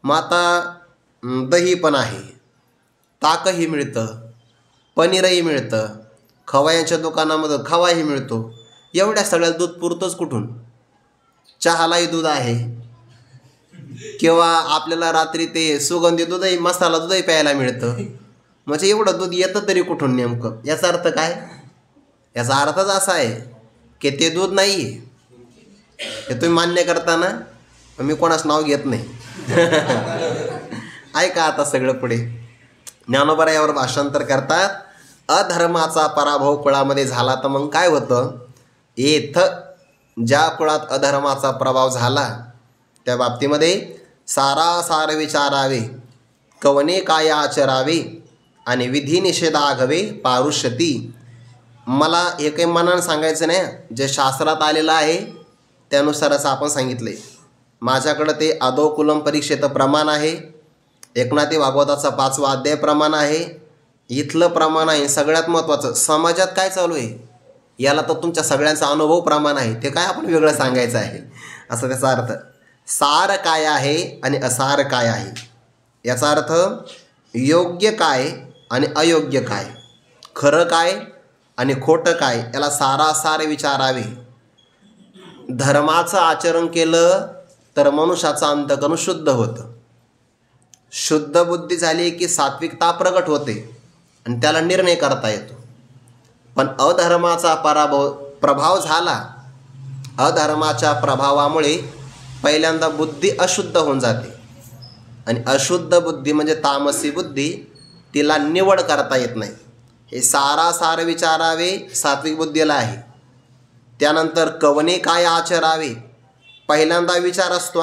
मग आता दही पण आहे, ताकही मिळतं, पनीरही मिळतं, खवयांच्या दुकानामध्ये खवाही मिळतो. एवढ्या सगळ्या दूध पुरतंच कुठून? चहालाही दूध आहे, किंवा आपल्याला रात्री ते सुगंधी दूधही, मसाला दूधही प्यायला मिळतं. म्हणजे एवढं दूध येतं तरी कुठून नेमकं? याचा अर्थ काय? याचा अर्थच असा आहे की ते दूध नाही आहे. हे तुम्ही मान्य करताना मी कोणाच नाव घेत नाही. ऐका आता सगळं पुढे. ज्ञानोबा यावर भाषांतर करतात. अधर्माचा पराभव कुळामध्ये झाला तर मग काय होतं? ज्या कुळात अधर्माचा प्रभाव झाला त्या बाबतीमध्ये सारासार विचारावे, कवने काय आचरावे आणि विधी निषेधाघवे पारुष्यती. मला हे काही मनानं सांगायचं नाही, जे शास्त्रात आलेलं आहे त्यानुसारच आपण सांगितलं आहे. माझ्याकडं ते अधोकुलम परीक्षेचं प्रमाण आहे, एकनाथी भागवताचा 5वा अध्याय प्रमाण आहे, इथलं प्रमाण आहे. सगळ्यात महत्त्वाचं समाजात काय चालू आहे याला तर तुमच्या सगळ्यांचा अनुभव प्रमाण आहे, ते काय आपण वेगळं सांगायचं आहे असं त्याचा अर्थ. सार काय आहे आणि असार काय आहे याचा अर्थ योग्य काय आणि अयोग्य काय, खरं काय आणि खोटं काय, याला सारासार विचारावे. धर्माचं आचरण केलं तर मनुष्याचं अंतःकरण शुद्ध होतं. शुद्ध बुद्धी झाली की सात्विकता प्रगट होते आणि त्याला निर्णय करता येतो. पण अधर्माचा प्रभाव झाला, अधर्माच्या प्रभावामुळे पहिल्यांदा बुद्धी अशुद्ध होऊन जाते आणि अशुद्ध बुद्धी म्हणजे तामसी बुद्धी, तिला निवड करता येत नाही. हे सारासार विचारावे सात्विक बुद्धीला आहे. त्यानंतर कवने काय आचरावे, पहिल्यांदा विचार असतो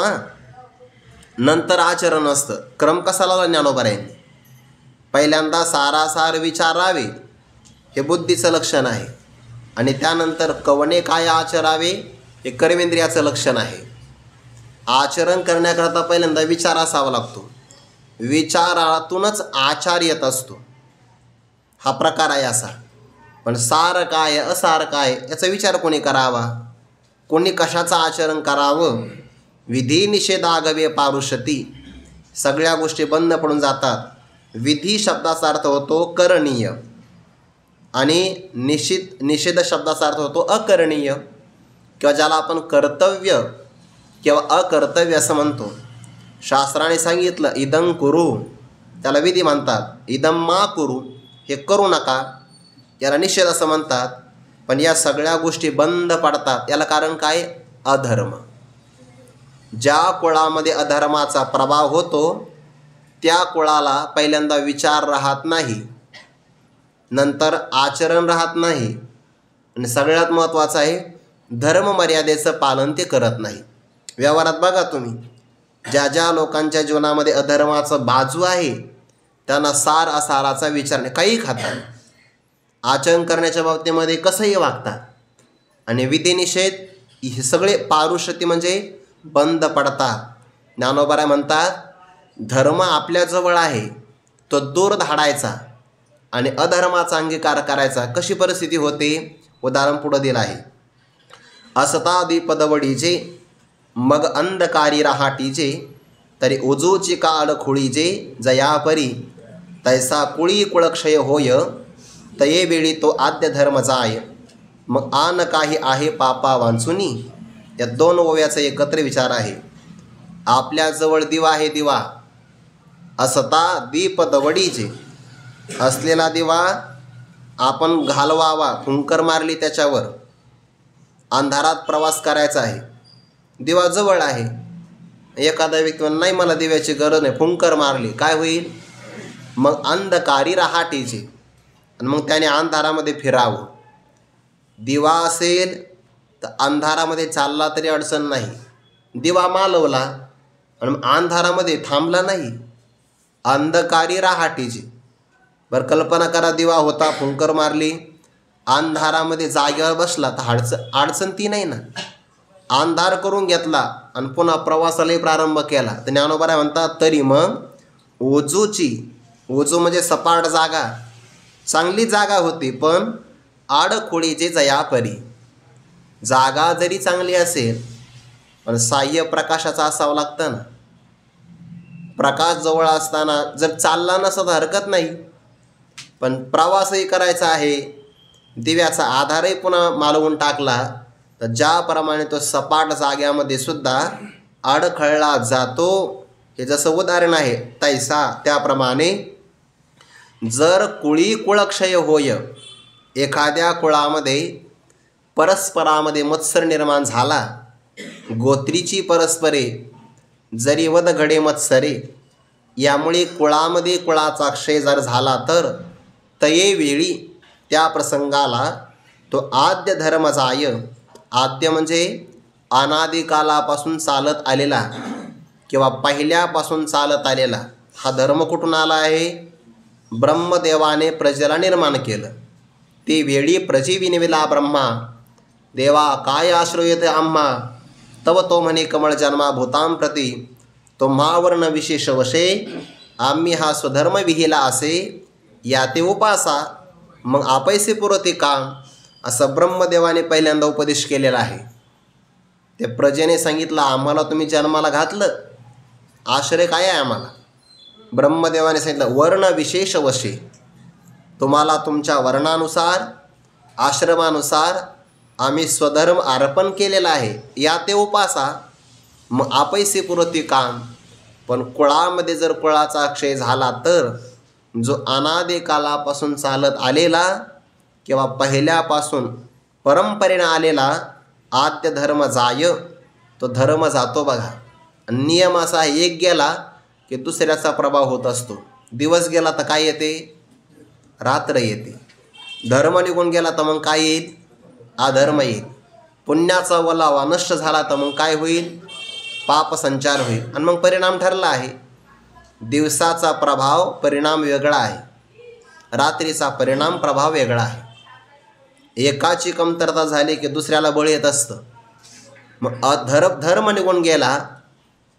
नंतर आचरण असतं. क्रम कसा लावला ज्ञानोबा यांनी? पहिल्यांदा सारासार विचारावे हे बुद्धीचं लक्षण आहे आणि त्यानंतर कवने काय आचरावे हे कर्मेंद्रियाचं लक्षण आहे. आचरण करण्याकरता पहिल्यांदा विचार असावा लागतो, विचारातूनच आचार येत असतो. हा प्रकार आहे असा. पण सार काय असार काय याचा विचार कोणी करावा, कोणी कशाचं आचरण करावं? विधी निषेधागवे पारुष्यती. सगळ्या गोष्टी बंद पडून जातात. विधी शब्दाचा अर्थ होतो करणीय आणि निषेध शब्दाचा अर्थ होतो अकरणीय, किंवा ज्याला आपण कर्तव्य किंवा अकर्तव्य असं म्हणतो. शास्त्राने सांगितलं इदं कुरु, त्याला विधी म्हणतात. इदं मा कुरु, हे करू नका, याला निषेध असं म्हणतात. पण या सगळ्या गोष्टी बंद पडतात. याला कारण काय? अधर्म. ज्या कुळामध्ये अधर्माचा प्रभाव होतो त्या कुळाला पहिल्यांदा विचार राहत नाही, नंतर आचरण राहत नाही आणि सगळ्यात महत्त्वाचं आहे धर्ममर्यादेचं पालन ते करत नाही. व्यवहारात बघा तुम्ही, ज्या ज्या लोकांच्या जीवनामध्ये अधर्माचं बाजू आहे त्यांना सार असाराचा विचार नाही, काही खातात. आचरण करण्याच्या बाबतीमध्ये कसंही वागतात आणि विधिनिषेध हे सगळे पारुष्यती म्हणजे बंद पडतात. ज्ञानोबा म्हणतात, धर्म आपल्याजवळ आहे तो दूर धाडायचा आणि अधर्माचा अंगीकार करायचा. कशी परिस्थिती होते? उदाहरण पुढं दिलं आहे. असता दीपदवडीजे मग अंधकारी रहाटीजे तरी उजूची काळ खुळीजे जयापरी तैसा कुळी कुळक्षय होय तये वेळी तो आद्य धर्म जाय मग आन काही आहे पापा वांचुनी. या दोन ओव्याचा एकत्र विचार आहे. आपल्याजवळ दिवा आहे. दिवा असता दीप दवडीचे असलेला दिवा आपण घालवावा, फुंकर मारली त्याच्यावर. अंधारात प्रवास करायचा आहे, दिवा जवळ आहे. एखादा व्यक्ती म्हणून नाही मला दिव्याची गरज नाही, फुंकर मारली, काय होईल? मग अंधकारी रहाटीचे आणि मग त्याने अंधारामध्ये फिरावं. दिवा असेल तर अंधारामध्ये चालला तरी अडचण नाही. दिवा मालवला आणि अंधारामध्ये थांबला नाही. अंधकारी रहाटीचे. बरं कल्पना करा, दिवा होता, फुंकर मारली, अंधारामध्ये जागेवर बसला तर अडचण ती नाही ना. अंधार करून घेतला आणि पुन्हा प्रवासालाही प्रारंभ केला तर ज्ञानोबा म्हणतात तरी मग ओजू म्हणजे सपाट जागा, चांगली जागा होती पण आडखोळीचे जयापरी. जागा जरी चांगली असेल पण साह्य प्रकाशाचा असावं लागतं ना. प्रकाश जवळ असताना जर चालला नसता तर हरकत नाही, पण प्रवासही करायचा आहे, दिव्याचा आधारही पुन्हा मालवून टाकला तर ज्याप्रमाणे तो सपाट जाग्यामध्ये सुद्धा अडखळला जातो, हे जसं उदाहरण आहे तैसा त्याप्रमाणे जर कुळी कुळक्षय होय, एखाद्या कुळामध्ये परस्परामध्ये मत्सर निर्माण झाला, गोत्रीची परस्परे जरी वद घडे मत्सरे, यामुळे कुळामध्ये कुळाचा क्षय जर झाला तर तये वेळी त्या प्रसंगाला तो आद्य धर्म जाय. आद्य म्हणजे अनादिकालापासून चालत आलेला किंवा पहिल्यापासून चालत आलेला हा धर्म कुठून आला आहे? ब्रह्मदेवाने प्रजेला निर्माण केलं. ती वेळी प्रजी विनविला ब्रह्मा, देवा काय आश्रयते आम्हा, तव तो म्हणे कमळ जन्मा भूतां प्रती, तुम्हावर्ण विशेष वशे आम्ही हा स्वधर्म विहिला असे, या ते उपासा मग आपैसे पुरते काम, असं ब्रह्मदेवाने पहिल्यांदा उपदेश केलेला आहे. ते प्रजेने सांगितलं आम्हाला तुम्ही जन्माला घातलं, आश्रय काय आहे आम्हाला? ब्रह्मदेवाने सांगितलं वर्ण विशेष वशे, तुम्हाला तुमच्या वर्णानुसार आश्रमानुसार आम्ही स्वधर्म अर्पण केलेला आहे, या ते उपासा मग आपैसे पुरती काम. पण कुळामध्ये जर कुळाचा क्षय झाला तर जो अनादी कालापासून चालत आलेला किंवा पहिल्यापासून परंपरेनं आलेला आद्य धर्म जाय, तो धर्म जातो बघा. नियम असा आहे, एक गेला की दुसऱ्याचा प्रभाव होत असतो. दिवस गेला तर काय येते? रात्र येते. धर्म निघून गेला तर मग काय येईल? अधर्म येईल. पुण्याचा वलावा नष्ट झाला तर मग काय होईल? पाप संचार होईल. आणि मग परिणाम ठरला आहे. दिवसाचा प्रभाव परिणाम वेगळा आहे, रात्रीचा परिणाम प्रभाव वेगळा आहे. एकाची कमतरता झाली की दुसऱ्याला बळ येत असतं. मग धर्म निघून गेला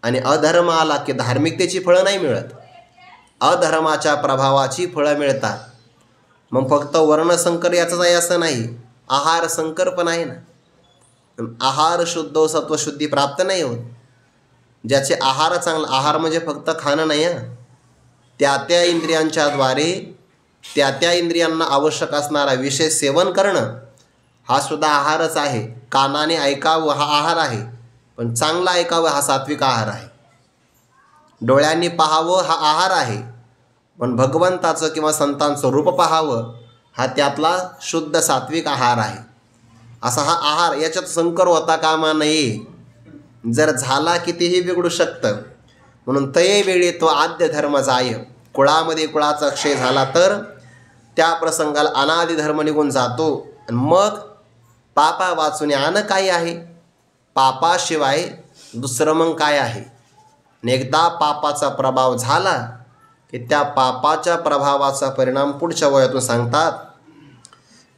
आणि अधर्म आला की धार्मिकतेची फळं नाही मिळत, अधर्माच्या प्रभावाची फळं मिळतात. मग फक्त वर्णसंकर याचंच आहे असं नाही, आहार संकर पण आहे ना. आहार शुद्ध सत्वशुद्धी प्राप्त नाही होत. ज्याचे आहार चांगला, आहार म्हणजे फक्त खाणं नाही आहे, त्या त्या इंद्रियांच्या द्वारे त्या त्या इंद्रियांना आवश्यक असणारा विशेष सेवन करणं हा सुद्धा आहारच आहे. कानाने ऐकावं हा आहार आहे, पण चांगलं ऐकावं हा सात्विक आहार आहे. डोळ्यांनी पाहावं हा आहार आहे, पण भगवंताचं किंवा संतांचं रूप पाहावं हा त्यातला शुद्ध सात्विक आहार आहे. असा हा आहार, याच्यात संकर होता कामा नये. जर झाला कितीही बिघडू शकतं. म्हणून तये वेळी तो आद्य धर्म जाय. कुळामध्ये कुळाचा क्षय झाला तर त्या प्रसंगाला अनादि धर्म निघून जातो. आणि मग पापा वाचून आन काय आहे? पापाशिवाय दुसरं मग काय आहे? आणि एकदा पापाचा प्रभाव झाला की त्या पापाच्या प्रभावाचा परिणाम पुढच्या वयातून सांगतात.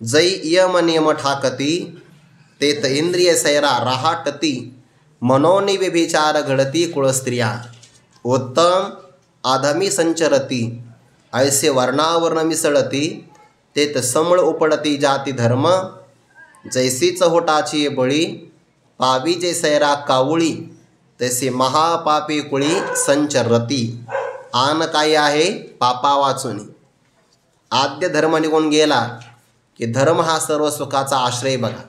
जै यम नियम ठाकती तेत इंद्रिय सैरा राहाटती मनोनी व्यभिचार घडती कुळस्त्रिया उत्तम आधमी संचरती ऐसे वर्णावर्ण मिसळती तेत समळ उपडती जाती धर्म जैसी चहोटाची बळी पावी जे सैरा कावळी तैसे महापापी कुळी संचरती. आन काय आहे पापा वाचुनी. आद्य धर्म निघून गेला की धर्म हा सर्व सुखाचा आश्रय बघा.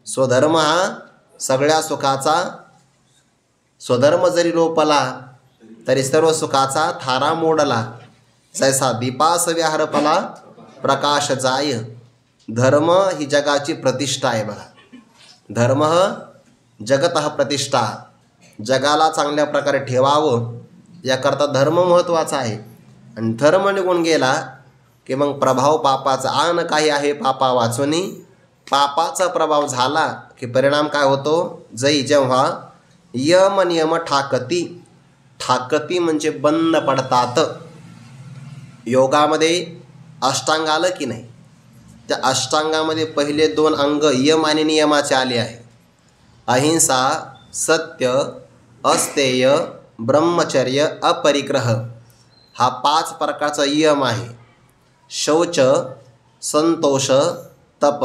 स्वधर्म हा सगळ्या सुखाचा, स्वधर्म जरी लोपला तरी सर्व सुखाचा थारा मोडला. जैसा दीपास व्याहरपला प्रकाश जाय. धर्म ही जगाची प्रतिष्ठा आहे बघा. धर्म जगत प्रतिष्ठा. जगाला चांगल्या प्रकारे ठेवावं याकरता धर्म महत्त्वाचा आहे. आणि धर्म निघून गेला की मग प्रभाव पापाचा. आन काही आहे पापा वाचुनी. पापाचा प्रभाव झाला की परिणाम काय होतो. जै जेव्हा यम नियम ठाकती. ठाकती म्हणजे बंद पडतात. योगामध्ये अष्टांग आलं की नाही, त्या अष्टांगामध्ये पहिले 2 अंग यम आणि नियमाचे आले आहे. अहिंसा, सत्य, अस्तेय, ब्रह्मचर्य, अपरिग्रह हा 5 प्रकारचा यम आहे. शौच, संतोष, तप,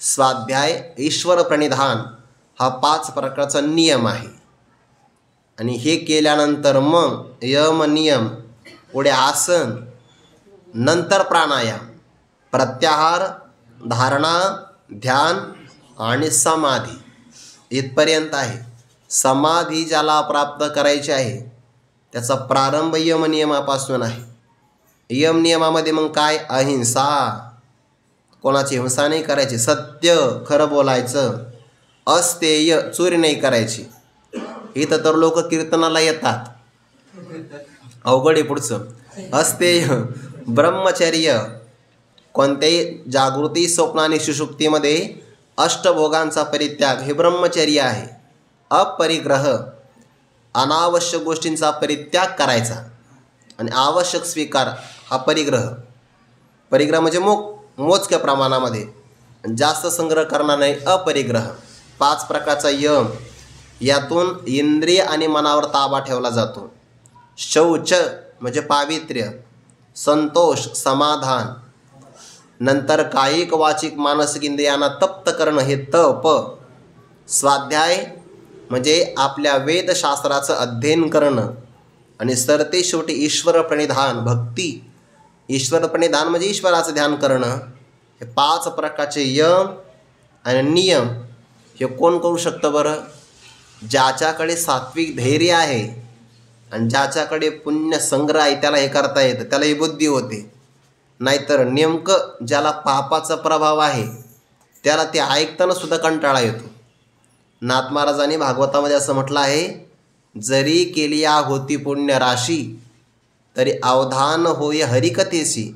स्वाध्याय, ईश्वर प्रणिधान हा 5 प्रकारचा नियम आहे. आणि हे केल्यानंतर मग यम नियम, पुढे आसन, नंतर प्राणायाम, प्रत्याहार, धारणा, ध्यान आणि समाधी इथपर्यंत आहे. समाधी ज्याला प्राप्त करायची आहे त्याचा प्रारंभ यम नियमापासून आहे. यम नियमामध्ये मग काय, अहिंसा, कोणाची हिंसा नाही करायची, सत्य खरं बोलायचं, अस्तेय चोरी नाही करायची. इथं तर लोक कीर्तनाला येतात, अवघड आहे पुढचं. अस्तेय, ब्रह्मचर्य, कोणत्याही जागृती, स्वप्न आणि सुषुप्तीमध्ये अष्टभोगांचा परित्याग हे ब्रह्मचर्य आहे. अपरिग्रह, अनावश्यक गोष्टींचा परित्याग करायचा. आणि आवश्यक स्वीकार हा परिग्रह. परिग्रह म्हणजे मोजक्या प्रमाणामध्ये, जास्त संग्रह करणार नाही. अपरिग्रह 5 प्रकारचा यम. यातून इंद्रिय आणि मनावर ताबा ठेवला जातो. शौच म्हणजे पावित्र्य, संतोष समाधान, नंतर कायिक वाचिक मानसिक इंद्रियांना तप्त करणं हे तप. स्वाध्याय म्हणजे आपल्या वेदशास्त्राचं अध्ययन करणं. आणि सरते शेवटी ईश्वर प्रणिधान भक्ती. ईश्वर प्रणिधान म्हणजे ईश्वराचं ध्यान करणं. हे 5 प्रकारचे यम आणि नियम हे कोण करू शकतं बरं, ज्याच्याकडे सात्विक धैर्य आहे आणि ज्याच्याकडे पुण्य संग्रह आहे त्याला हे करता येतं, त्याला ही बुद्धी होते. नाहीतर नेमकं ज्याला पापाचा प्रभाव आहे त्याला ते ऐकताना सुद्धा कंटाळा येतो. नाथ महाराजांनी भागवतामध्ये असं म्हटलं आहे, जरी केलिया होती पुण्य राशी तरी अवधान होय हरिकथेसी.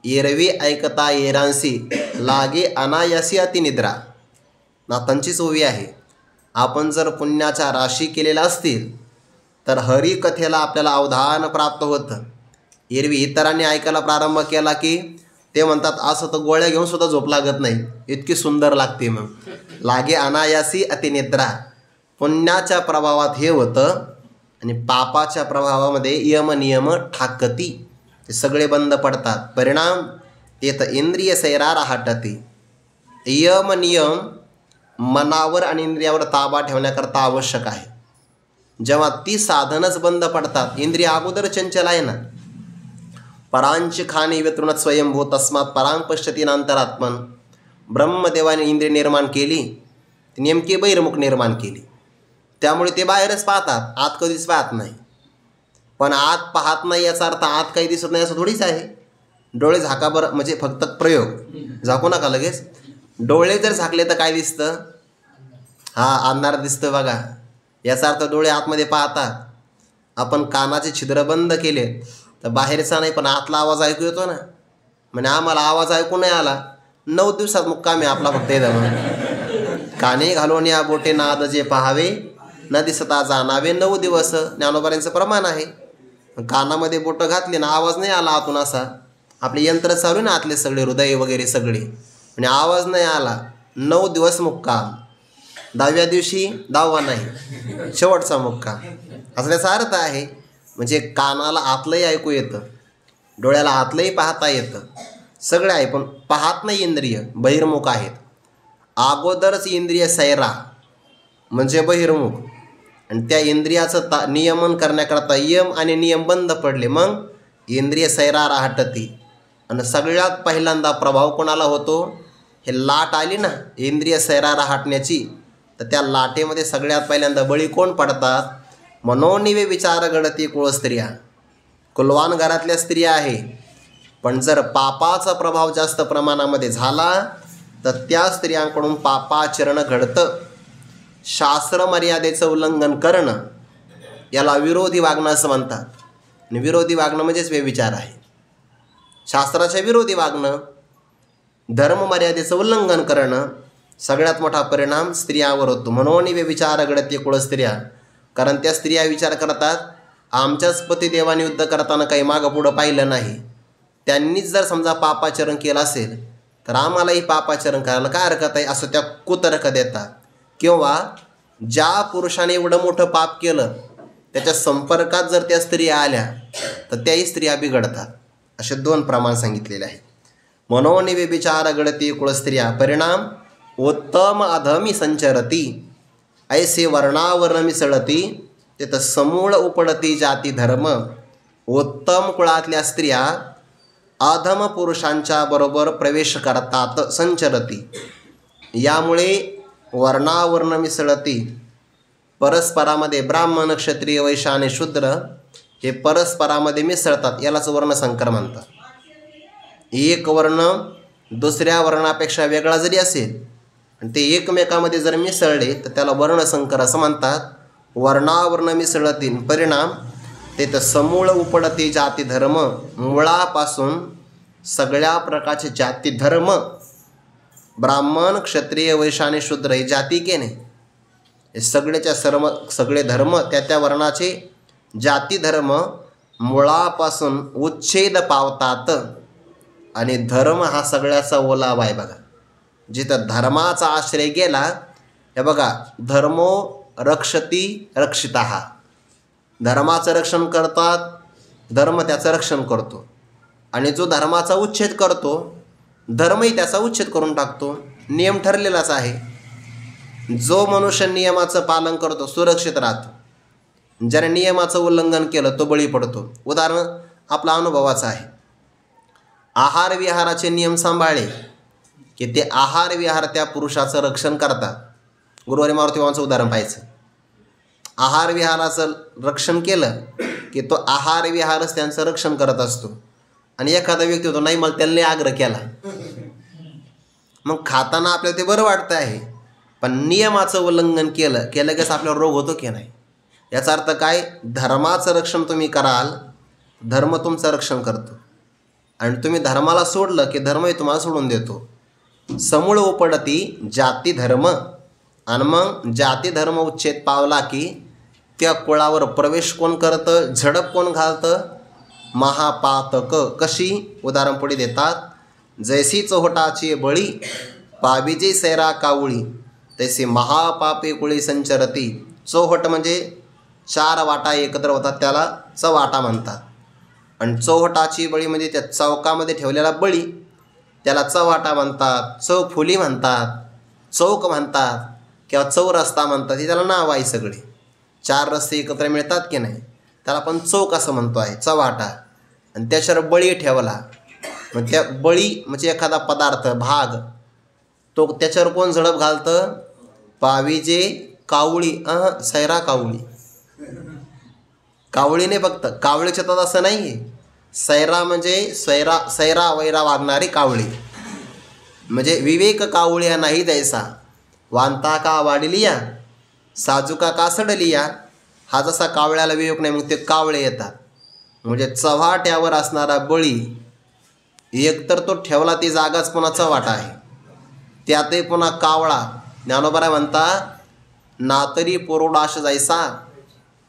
एरवी ऐकता येरांसी लागे अनायासी अतिनिद्रा. नाथांचीच ओवी आहे. आपण जर पुण्याच्या राशी केलेल्या असतील तर हरिकथेला आपल्याला अवधान प्राप्त होतं. एरवी इतरांनी ऐकायला प्रारंभ केला की ते म्हणतात असं तर गोळ्या घेऊन सुद्धा झोप लागत नाही, इतकी सुंदर लागते. मग लागे अनायासी अतिनिद्रा. पुण्याच्या प्रभावात हे होतं आणि पापाच्या प्रभावामध्ये यम नियम ठाकती, ते सगळे बंद पडतात. परिणाम येत इंद्रिय सैरा राहटती. यम नियम मनावर आणि इंद्रियावर ताबा ठेवण्याकरता आवश्यक आहे. जेव्हा ती साधनच बंद पडतात, इंद्रिय अगोदर चंचल आहे ना. परांची खाणी व्यतृणत स्वयंभू तस्मात परांग पश्यती नांतरात्मन. ब्रह्मदेवाने इंद्रिय निर्माण केली, ती नेमकी बहिर्मुख निर्माण केली. त्यामुळे ते बाहेरच पाहतात, आत कधीच पाहत नाही. पण आत पाहत नाही याचा अर्थ आत काही दिसत नाही असं थोडीच आहे. डोळे झाका बरं, म्हणजे फक्त प्रयोग, झाकू नका लगेच. डोळे जर झाकले तर काय दिसतं, हा अंधार दिसतं बघा. याचा अर्थ डोळे आतमध्ये पाहतात. आपण कानाचे छिद्र बंद केले तर बाहेरचा नाही पण आतला आवाज ऐकू येतो ना. म्हणजे आम्हाला आवाज ऐकू नाही आला, 9 दिवसात मुक्कामी आपला फक्त येतं. काने घालून या बोटे नाद जे पहावे न दिसता जाणावे 9 दिवस ज्ञानोबाऱ्यांचं प्रमाण आहे. कानामध्ये बोटं घातली ना आवाज नाही आला आतून असा, आपले यंत्र चालू आहे ना आतले सगळे हृदय वगैरे सगळे, आणि आवाज नाही आला 9 दिवस मुक्काम, 10व्या दिवशी 10वा नाही, शेवटचा मुक्काम, असा त्याचा अर्थ आहे. म्हणजे कानाला आतलंही ऐकू येतं, डोळ्याला आतलंही पाहता येतं, सगळं आहे, पण पाहत नाही इंद्रिय, बहिर्मुख आहेत. अगोदरच इंद्रिय सैरा म्हणजे बहिर्मुख, आणि त्या इंद्रियाचं नियमन करण्याकरता यम आणि नियम बंद पडले, मग इंद्रिय सैरा राहटती. आणि सगळ्यात पहिल्यांदा प्रभाव कोणाला होतो? हे लाट आली ना इंद्रिय सैरा राहटण्याची, तर त्या लाटेमध्ये सगळ्यात पहिल्यांदा बळी कोण पडतात? मनोनिवे विचार घडती कुळ स्त्रिया. कुलवान घरातल्या स्त्रिया आहे, पण जर पापाचा प्रभाव जास्त प्रमाणामध्ये झाला तर त्या स्त्रियांकडून पापाचरण घडतं. शास्त्र मर्यादेचं उल्लंघन करणं याला विरोधी वागणं असं म्हणतात. आणि विरोधी वागणं म्हणजेच व्यभिचार आहे. शास्त्राच्या विरोधी वागणं, धर्म मर्यादेचं उल्लंघन करणं, सगळ्यात मोठा परिणाम स्त्रियांवर होतो. म्हणून व्यभिचार घडते कुळ स्त्रिया. कारण त्या स्त्रिया विचार करतात, आमच्याच पतिदेवाने युद्ध करताना काही मागं पुढं पाहिलं नाही, त्यांनीच जर समजा पापाचरण केलं असेल तर आम्हालाही पापाचरण करायला काय हरकत आहे, असं त्या कुतर्क देतात. किंवा ज्या पुरुषाने एवढं मोठं पाप केलं त्याच्या संपर्कात जर त्या स्त्रिया आल्या तर त्याही स्त्रिया बिघडतात. असे 2 प्रमाण सांगितलेले आहेत. मनोन व्यभिचार घडती कुळ स्त्रिया. परिणाम उत्तम अधमी संचरती, ऐसे वर्णावर्ण मिसळती, तिथं समूळ उपडती जाती धर्म. उत्तम कुळातल्या स्त्रिया अधम पुरुषांच्या बरोबर प्रवेश करतात, संचरती. यामुळे वर्णावर्ण मिसळती, परस्परामध्ये ब्राह्मण क्षत्रिय वैश्य आणि शूद्र हे परस्परामध्ये मिसळतात, यालाच वर्णसंकर म्हणतात. एक वर्ण दुसऱ्या वर्णापेक्षा वेगळा जरी असेल आणि ते एकमेकामध्ये जर मिसळले तर त्याला वर्णसंकर असं म्हणतात. वर्णावर्ण मिसळतील परिणाम ते तर समूळ उपडते जाती धर्म. मुळापासून सगळ्या प्रकारचे जाती धर्म, ब्राह्मण क्षत्रिय वैश्य आणि शूद्र हे जाती के नाही, हे सगळेच्या सगळे धर्म त्या वर्णाचे जाती धर्म मुळापासून उच्छेद पावतात. आणि धर्म हा सगळ्याचा ओलावा आहे बघा. जिथं धर्माचा आश्रय गेला, हे बघा, धर्मो रक्षती रक्षितः. धर्माचं रक्षण करतात, धर्म त्याचं रक्षण करतो. आणि जो धर्माचा उच्छेद करतो, धर्मही त्याचा उच्छेद करून टाकतो. नियम ठरलेलाच आहे. जो मनुष्य नियमाचं पालन करतो सुरक्षित राहतो, ज्याने नियमाचं उल्लंघन केलं तो बळी पडतो. उदाहरण आपला अनुभवाचं आहे. आहार विहाराचे नियम सांभाळले की ते आहार विहार त्या पुरुषाचं रक्षण करतात. गुरुवारी मारुतीबाबांचं उदाहरण पाहायचं. आहार विहाराचं रक्षण केलं की तो आहार विहारच त्यांचं रक्षण करत असतो. आणि एखादा व्यक्ती होतो, नाही मला त्यांनी आग्रह केला, मग खाताना आपल्याला ते बरं वाटतं आहे, पण नियमाचं उल्लंघन केलं की आपल्याला रोग होतो की नाही. याचा अर्थ काय? धर्माचं रक्षण तुम्ही कराल, धर्म तुमचं रक्षण करतो. आणि तुम्ही धर्माला सोडलं की धर्मही तुम्हाला सोडून देतो. समूळ उपडती जाती धर्म. आणि मग जाती धर्म उच्छेद पावला की त्या कुळावर प्रवेश कोण करतं, झडप कोण घालतं? महापातक. कशी? उदाहरण पुढे देतात. जैसी चोहटाची बळी पाविजे सैरा कावळी, तैसे महापापे कुळी संचरती. चौहट म्हणजे 4 वाटा एकत्र होतात, त्याला चौवाटा म्हणतात. आणि चौहटाची बळी म्हणजे त्या चौकामध्ये ठेवलेला बळी, त्याला चौवाटा म्हणतात, चौफुली म्हणतात, चौक म्हणतात किंवा चौरस्ता म्हणतात. हे त्याला नाव आहे. सगळे 4 रस्ते एकत्र मिळतात की नाही, त्याला आपण चौक असं म्हणतो आहे, चौवाटा. आणि त्याच्यावर बळी ठेवला, मग त्या बळी म्हणजे एखादा पदार्थ भाग, तो त्याच्यावर कोण झडप घालतं? पाविजे कावळी. सैरा कावळी. कावळीने फक्त कावळीच्या तर असं नाही आहे. सैरा म्हणजे सैरा वैरा वागणारी कावळी. म्हणजे विवेक कावळ्या नाही द्यायचा, वांता का वाढलिया साजुका का सडलिया. हा जसा कावळ्याला विवेक नाही, मग ते कावळे येतात. म्हणजे चव्हाट्यावर असणारा बळी एकतर तो ठेवला ती जागाच पुन्हा चव्हाटा आहे, त्यातही पुन्हा कावळा. ज्ञानोबा म्हणता, ना तरी पोरोडाश जायसा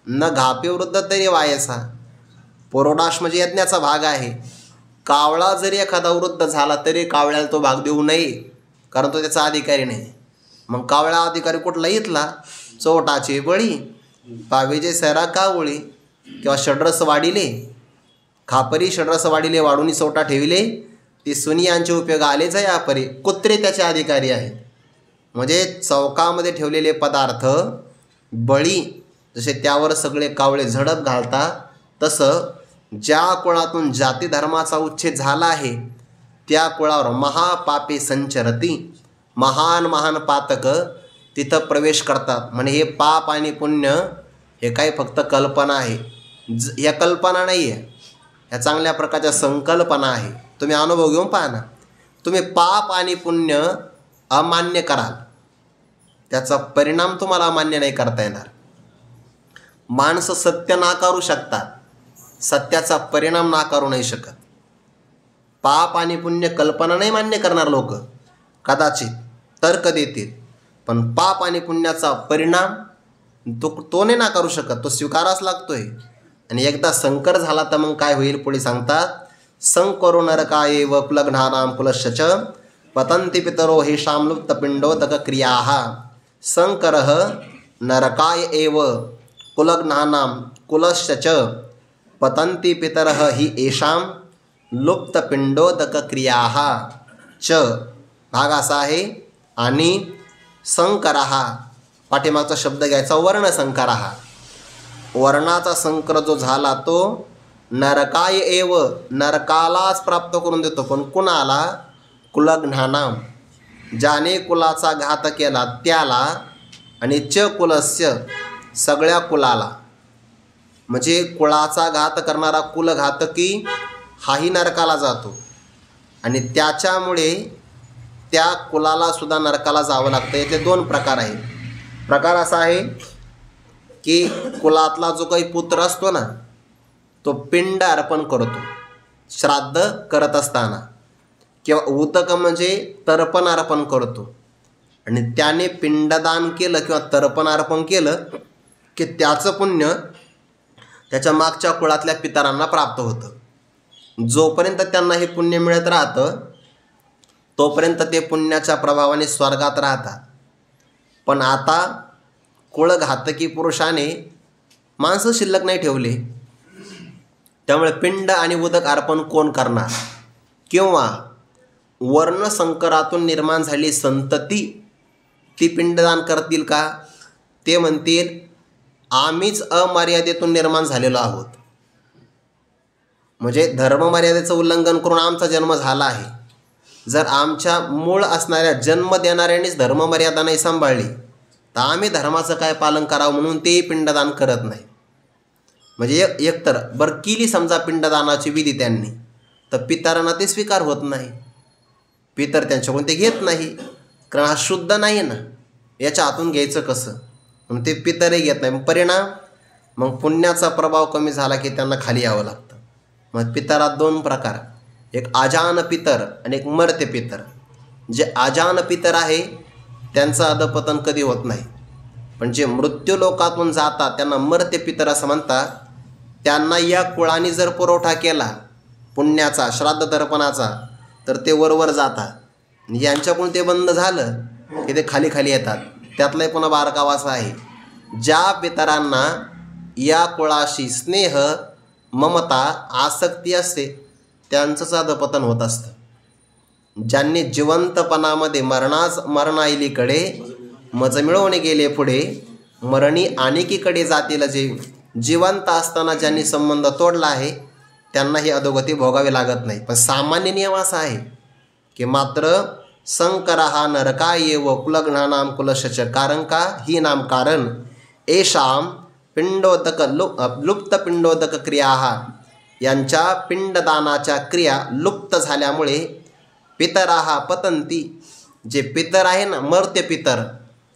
न घापे वृद्ध तरी वायसा. पोरोडाश म्हणजे यज्ञाचा भाग आहे. कावळा जरी एखादा वृद्ध झाला तरी कावळ्याला तो भाग देऊ नये, कारण तो त्याचा अधिकारी नाही. मग कावळा अधिकारी कुठला इथला? चोटाचे बळी, पावेजे सैरा कावळी, किंवा षड्रस वाढिले, खापरी षड्रस वाढिले वाढून चोटा ठेविले, ती सुनियांचे उपयोग आलेच या परी. कुत्रे त्याचे अधिकारी आहेत. म्हणजे चौकामध्ये ठेवलेले पदार्थ बळी, जसे त्यावर सगळे कावळे झडप घालतात, तसं ज्या कुळातून जाती धर्माचा उच्छेद झाला आहे त्या कुळावर महापापे संचरती, महान महान पातक तिथं प्रवेश करतात. म्हणजे हे पाप आणि पुण्य हे काही फक्त कल्पना आहे. ह्या कल्पना नाही आहे, ह्या चांगल्या प्रकारच्या संकल्पना आहे. तुम्ही अनुभव घेऊन पहा ना. तुम्ही पाप आणि पुण्य अमान्य कराल, त्याचा परिणाम तुम्हाला अमान्य नाही करता येणार. माणसं सत्य नाकारू शकतात, सत्याचा परिणाम नाकारू नाही शकत. पाप आणि पुण्य कल्पना नाही मान्य करणार लोक, कदाचित तर्क देतील, पण पाप आणि पुण्याचा परिणाम तो नाही नाकारू शकत, तो स्वीकाराच लागतोय. आणि एकदा संकर झाला तर मग काय होईल पुढे सांगतात. संकरो नरकाये व कुलघ्नानाम कुलश्च पतंती पितरो हेषां लुप्तपिंडोदक क्रियाः. संकरः नरकाय एव कुलघ्नानाम कुलश्च पतंती पितरः हि येषां लुप्तपिंडोदक क्रियाः च. भाग असा आहे. आणि संकरः, पाठीमागचा शब्द घ्यायचा वर्णसंकरः. वर्णाचा संकर जो झाला तो नरकाय एव, नरकालाच प्राप्त करून देतो. पण कुणाला? कुलघ्नानाम, ज्याने कुलाचा घात केला त्याला, आणि च कुलस्य, सगळ्या कुलाला. म्हणजे कुळाचा घात करणारा कुलघातकी हाही नरकाला जातो, आणि त्याच्यामुळे त्या कुलाला सुद्धा नरकाला जावं लागतं. यातले दोन प्रकार आहेत. प्रकार असा आहे की कुलातला जो काही पुत्र असतो ना, तो पिंड अर्पण करतो श्राद्ध करत असताना, किंवा उतक म्हणजे तर्पण अर्पण करतो, आणि त्याने पिंडदान केलं किंवा तर्पण अर्पण केलं की त्याचं पुण्य त्याच्या मागच्या कुळातल्या पितरांना प्राप्त होतं. जोपर्यंत त्यांना हे पुण्य मिळत राहतं तोपर्यंत ते पुण्याच्या प्रभावाने स्वर्गात राहतात. पण आता कुळघातकी पुरुषाने माणसं शिल्लक नाही ठेवले, त्यामुळे पिंड आणि उदक अर्पण कोण करणार? किंवा वर्णसंकरातून निर्माण झालेली संतती ती पिंडदान करतील का? ते म्हणतील आम्हीच अमर्यादेतून निर्माण झालेलो आहोत, म्हणजे धर्ममर्यादेचं उल्लंघन करून आमचा जन्म झाला आहे. जर आमच्या मूळ असणाऱ्या जन्म देणाऱ्यांनीच धर्ममर्यादा नाही सांभाळली तर आम्ही धर्माचं काय पालन करावं, म्हणून ते पिंडदान करत नाही. म्हणजे एकतर बरं केली समजा पिंडदानाची विधी त्यांनी, तर पितरांना ते स्वीकार होत नाही, पितर त्यांच्याकडून ते घेत नाही, कारण हा शुद्ध नाही ना, याच्या हातून घ्यायचं कसं, म्हणून ते पितरही घेत नाही. परिणाम मग पुण्याचा प्रभाव कमी झाला की त्यांना खाली यावं लागतं. मग पितरात दोन प्रकार, एक आजान पितर आणि एक मर्त्य पितर. जे आजान पितर आहे त्यांचं अधपतन कधी होत नाही, पण जे मृत्यू लोकातून जातात त्यांना मर्त्य पितर असं म्हणतात. त्यांना या कुळाने जर पुरवठा केला पुण्याचा, श्राद्ध तर्पणाचा, तर ते वरवर जातात. यांच्याकडून ते बंद झालं की ते खाली खाली येतात. त्यातलाही पुन्हा बारकावासा आहे, ज्या पितरांना या कुळाशी स्नेह, ममता, आसक्ती असते त्यांचंच अधपतन होत असतं. ज्यांनी जिवंतपणामध्ये मरणाईलीकडे मज मिळवणे गेले पुढे, मरणी आणिकीकडे जातील. जे जिवंत असताना ज्यांनी संबंध तोडला आहे त्यांना ही अधोगती भोगावी लागत नाही. पण सामान्य नियम असा आहे की मात्र संकरा हा नरकाय व कुलघ्नानाम कुलश्च. कारण का? ही नाम कारण येषां पिंडोदक लुप्त पिंडोदक क्रिया, यांच्या पिंडदानाच्या क्रिया लुप्त झाल्यामुळे पितराहा पतंती, जे पितर आहे ना, मर्त्य पितर,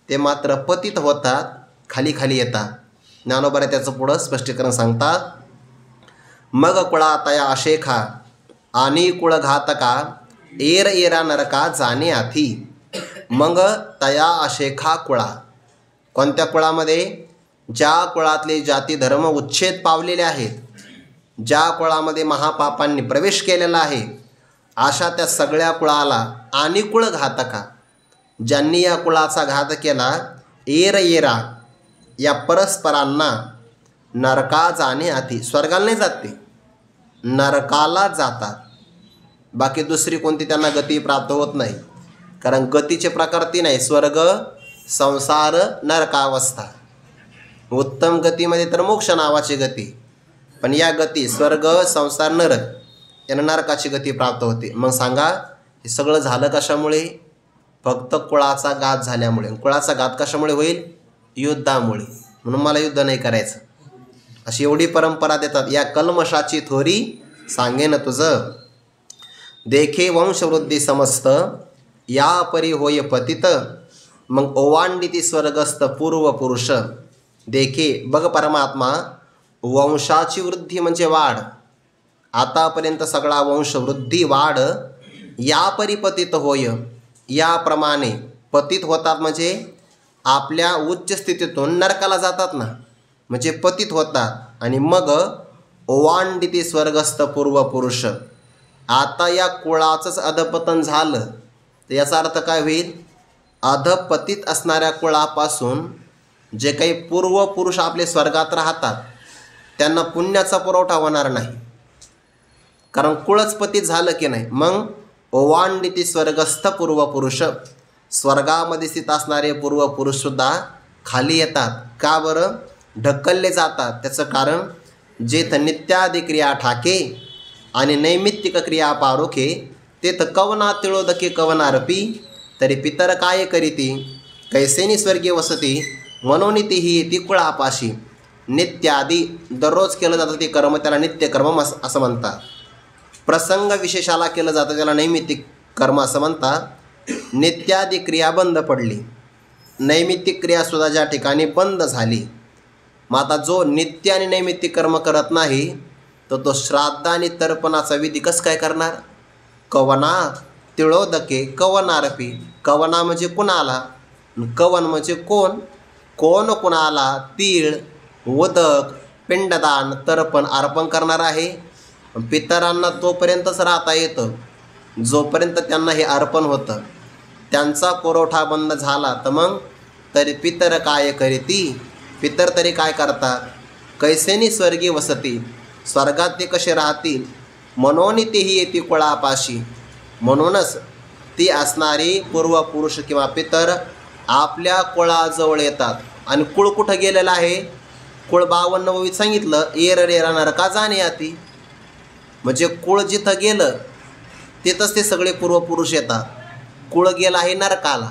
ते मात्र पतित होतात, खाली खाली येतात. ज्ञानोबा त्याचं पुढं स्पष्टीकरण सांगतात. मग कुळातया अशेखा आणि कुळघातका एर एरा नरका जाणे आथी. मग तया अशेखा कुळा, कोणत्या कुळामध्ये? ज्या कुळातले जाती धर्म उच्छेद पावलेले आहेत ज्या कुळामध्ये महापापांनी प्रवेश केलेला आहे अशा त्या सगळ्या कुळाला आणि कुळ घातका, ज्यांनी या कुळाचा घात केला, एरा एरा या परस्परांना नरका जाणे आधी, स्वर्गाला नाही जाते, नरकाला जातात. बाकी दुसरी कोणती त्यांना गती प्राप्त होत नाही. कारण गतीचे प्रकार तीन आहे: स्वर्ग, संसार, नरकावस्था. उत्तम गतीमध्ये तर मोक्ष नावाची गती, पण या गती स्वर्ग, संसार, नरक यांना नरकाची गती प्राप्त होते. मग सांगा हे सगळं झालं कशामुळे? फक्त कुळाचा घात झाल्यामुळे. कुळाचा घात कशामुळे होईल? युद्धामुळे. म्हणून मला युद्ध नाही करायचं, अशी एवढी परंपरा देतात. या कल्मशाची थोरी सांगेन तुझं. देखे वंशवृद्धी समस्त या परी होय पतित, मग ओवांडिती स्वर्गस्थ पूर्व पुरुष. देखे बघ परमात्मा, वंशाची वृद्धी म्हणजे वाढ. आतापर्यंत सगळा वंश वृद्धी वाढ या परिपतित होय, याप्रमाणे पतित होतात. म्हणजे आपल्या उच्च स्थितीतून नरकाला जातात ना, म्हणजे पतित होतात. आणि मग ओवांडिती स्वर्गस्थ पूर्व पुरुष. आता या कुळाचंच अधपतन झालं तर याचा अर्थ काय होईल? अधपतित असणाऱ्या कुळापासून जे काही पूर्व पुरुष आपले स्वर्गात राहतात त्यांना पुण्याचा पुरवठा होणार नाही, कारण कुळच पतित झालं की नाही. मग ओवांडिती स्वर्गस्थ पूर्व पुरुष, स्वर्गामध्ये स्थित असणारे पूर्व पुरुषसुद्धा खाली येतात. का बरं? ढकलले जातात. त्याचं कारण जेथ नित्यादी क्रिया ठाके आणि नैमित्तिक क्रिया पारोखे, तेथ कवना तिळोदके कवनारपी, तरी पितर काय करीती, कैसेनी स्वर्गीय वसती, मनोनीती ही येती कुळापाशी. नित्यादी दररोज केलं जातं ते कर्म, त्याला नित्यकर्म असं म्हणतात. प्रसंग विशेषाला केलं जातं त्याला नैमित्तिक कर्म असं म्हणतात. नित्यादी क्रिया बंद पडली, नैमित्तिक क्रियासुद्धा ज्या ठिकाणी बंद झाली. मग आता जो नित्य आणि नैमित्तिक कर्म करत नाही तर तो श्राद्ध आणि तर्पणाचा विधी कसं काय करणार? कवना तिळोदके कवनारपी. कवना म्हणजे कुणाला, कवन म्हणजे कोण, कोण कुणाला तीळ, उदक, पिंडदान, तर्पण अर्पण करणार आहे. पितरांना तोपर्यंतच राहता येतं जोपर्यंत त्यांना हे अर्पण होतं. त्यांचा पुरवठा बंद झाला तर मग तरी पितर काय करीती, पितर तरी काय करतात? कैसेनी स्वर्गीय वसती, स्वर्गात ते कसे राहतील. मनोनीती ही येते कुळापाशी, म्हणूनच ती असणारी पूर्व पुरुष किंवा पितर आपल्या कुळाजवळ येतात. आणि कुळ कुठं गेलेलं आहे? कुळ 52 सांगितलं, एरा एरा नरका जाणे आती. म्हणजे कुळ जिथं गेलं तिथंच ते सगळे पूर्व पुरुष येतात. कुळ गेला आहे नरकाला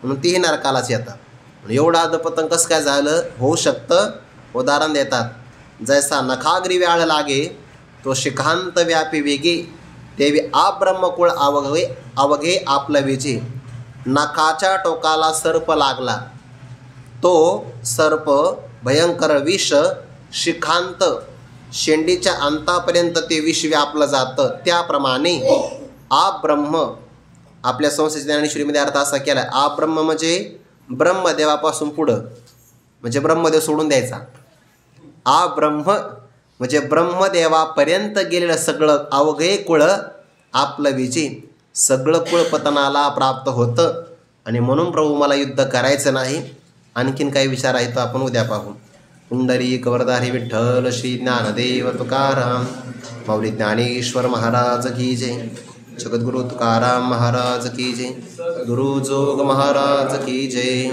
म्हणून तेही नरकालाच येतात. एवढं अधपतन कसं काय झालं? होऊ शकतं. उदाहरण देतात, जैसा नखाग्री व्याळ लागे तो शिखांत व्यापी वेगे, तेवी आब्रह्मकुळ अवघे अवघे आपलं विजे. नखाच्या टोकाला सर्प लागला, तो सर्प भयंकर विष शिखांत शेंडीच्या अंतापर्यंत ते विष व्यापलं जातं. त्याप्रमाणे आब्रह्म, आपल्या संस्कृत ज्ञानेश्वरीमध्ये अर्थ असा केला आहे, आब्रह्म म्हणजे ब्रह्मदेवापासून पुढं, म्हणजे ब्रह्मदेव सोडून द्यायचा. आब्रह्म म्हणजे ब्रह्मदेवापर्यंत गेलेलं सगळं अवघे कुळ आपलं विजे. सगळं कुळ पतनाला प्राप्त होतं. आणि म्हणून प्रभू मला युद्ध करायचं नाही. आणखीन काही विचार आहे तो आपण उद्या पाहू. पुंडरीक वरदारी विठ्ठल श्री ज्ञानदेव तुकाराम माऊली ज्ञानेश्वर महाराज की जय. जगद्गुरु तुकाराम महाराज की जय. गुरु जोग महाराज की जय.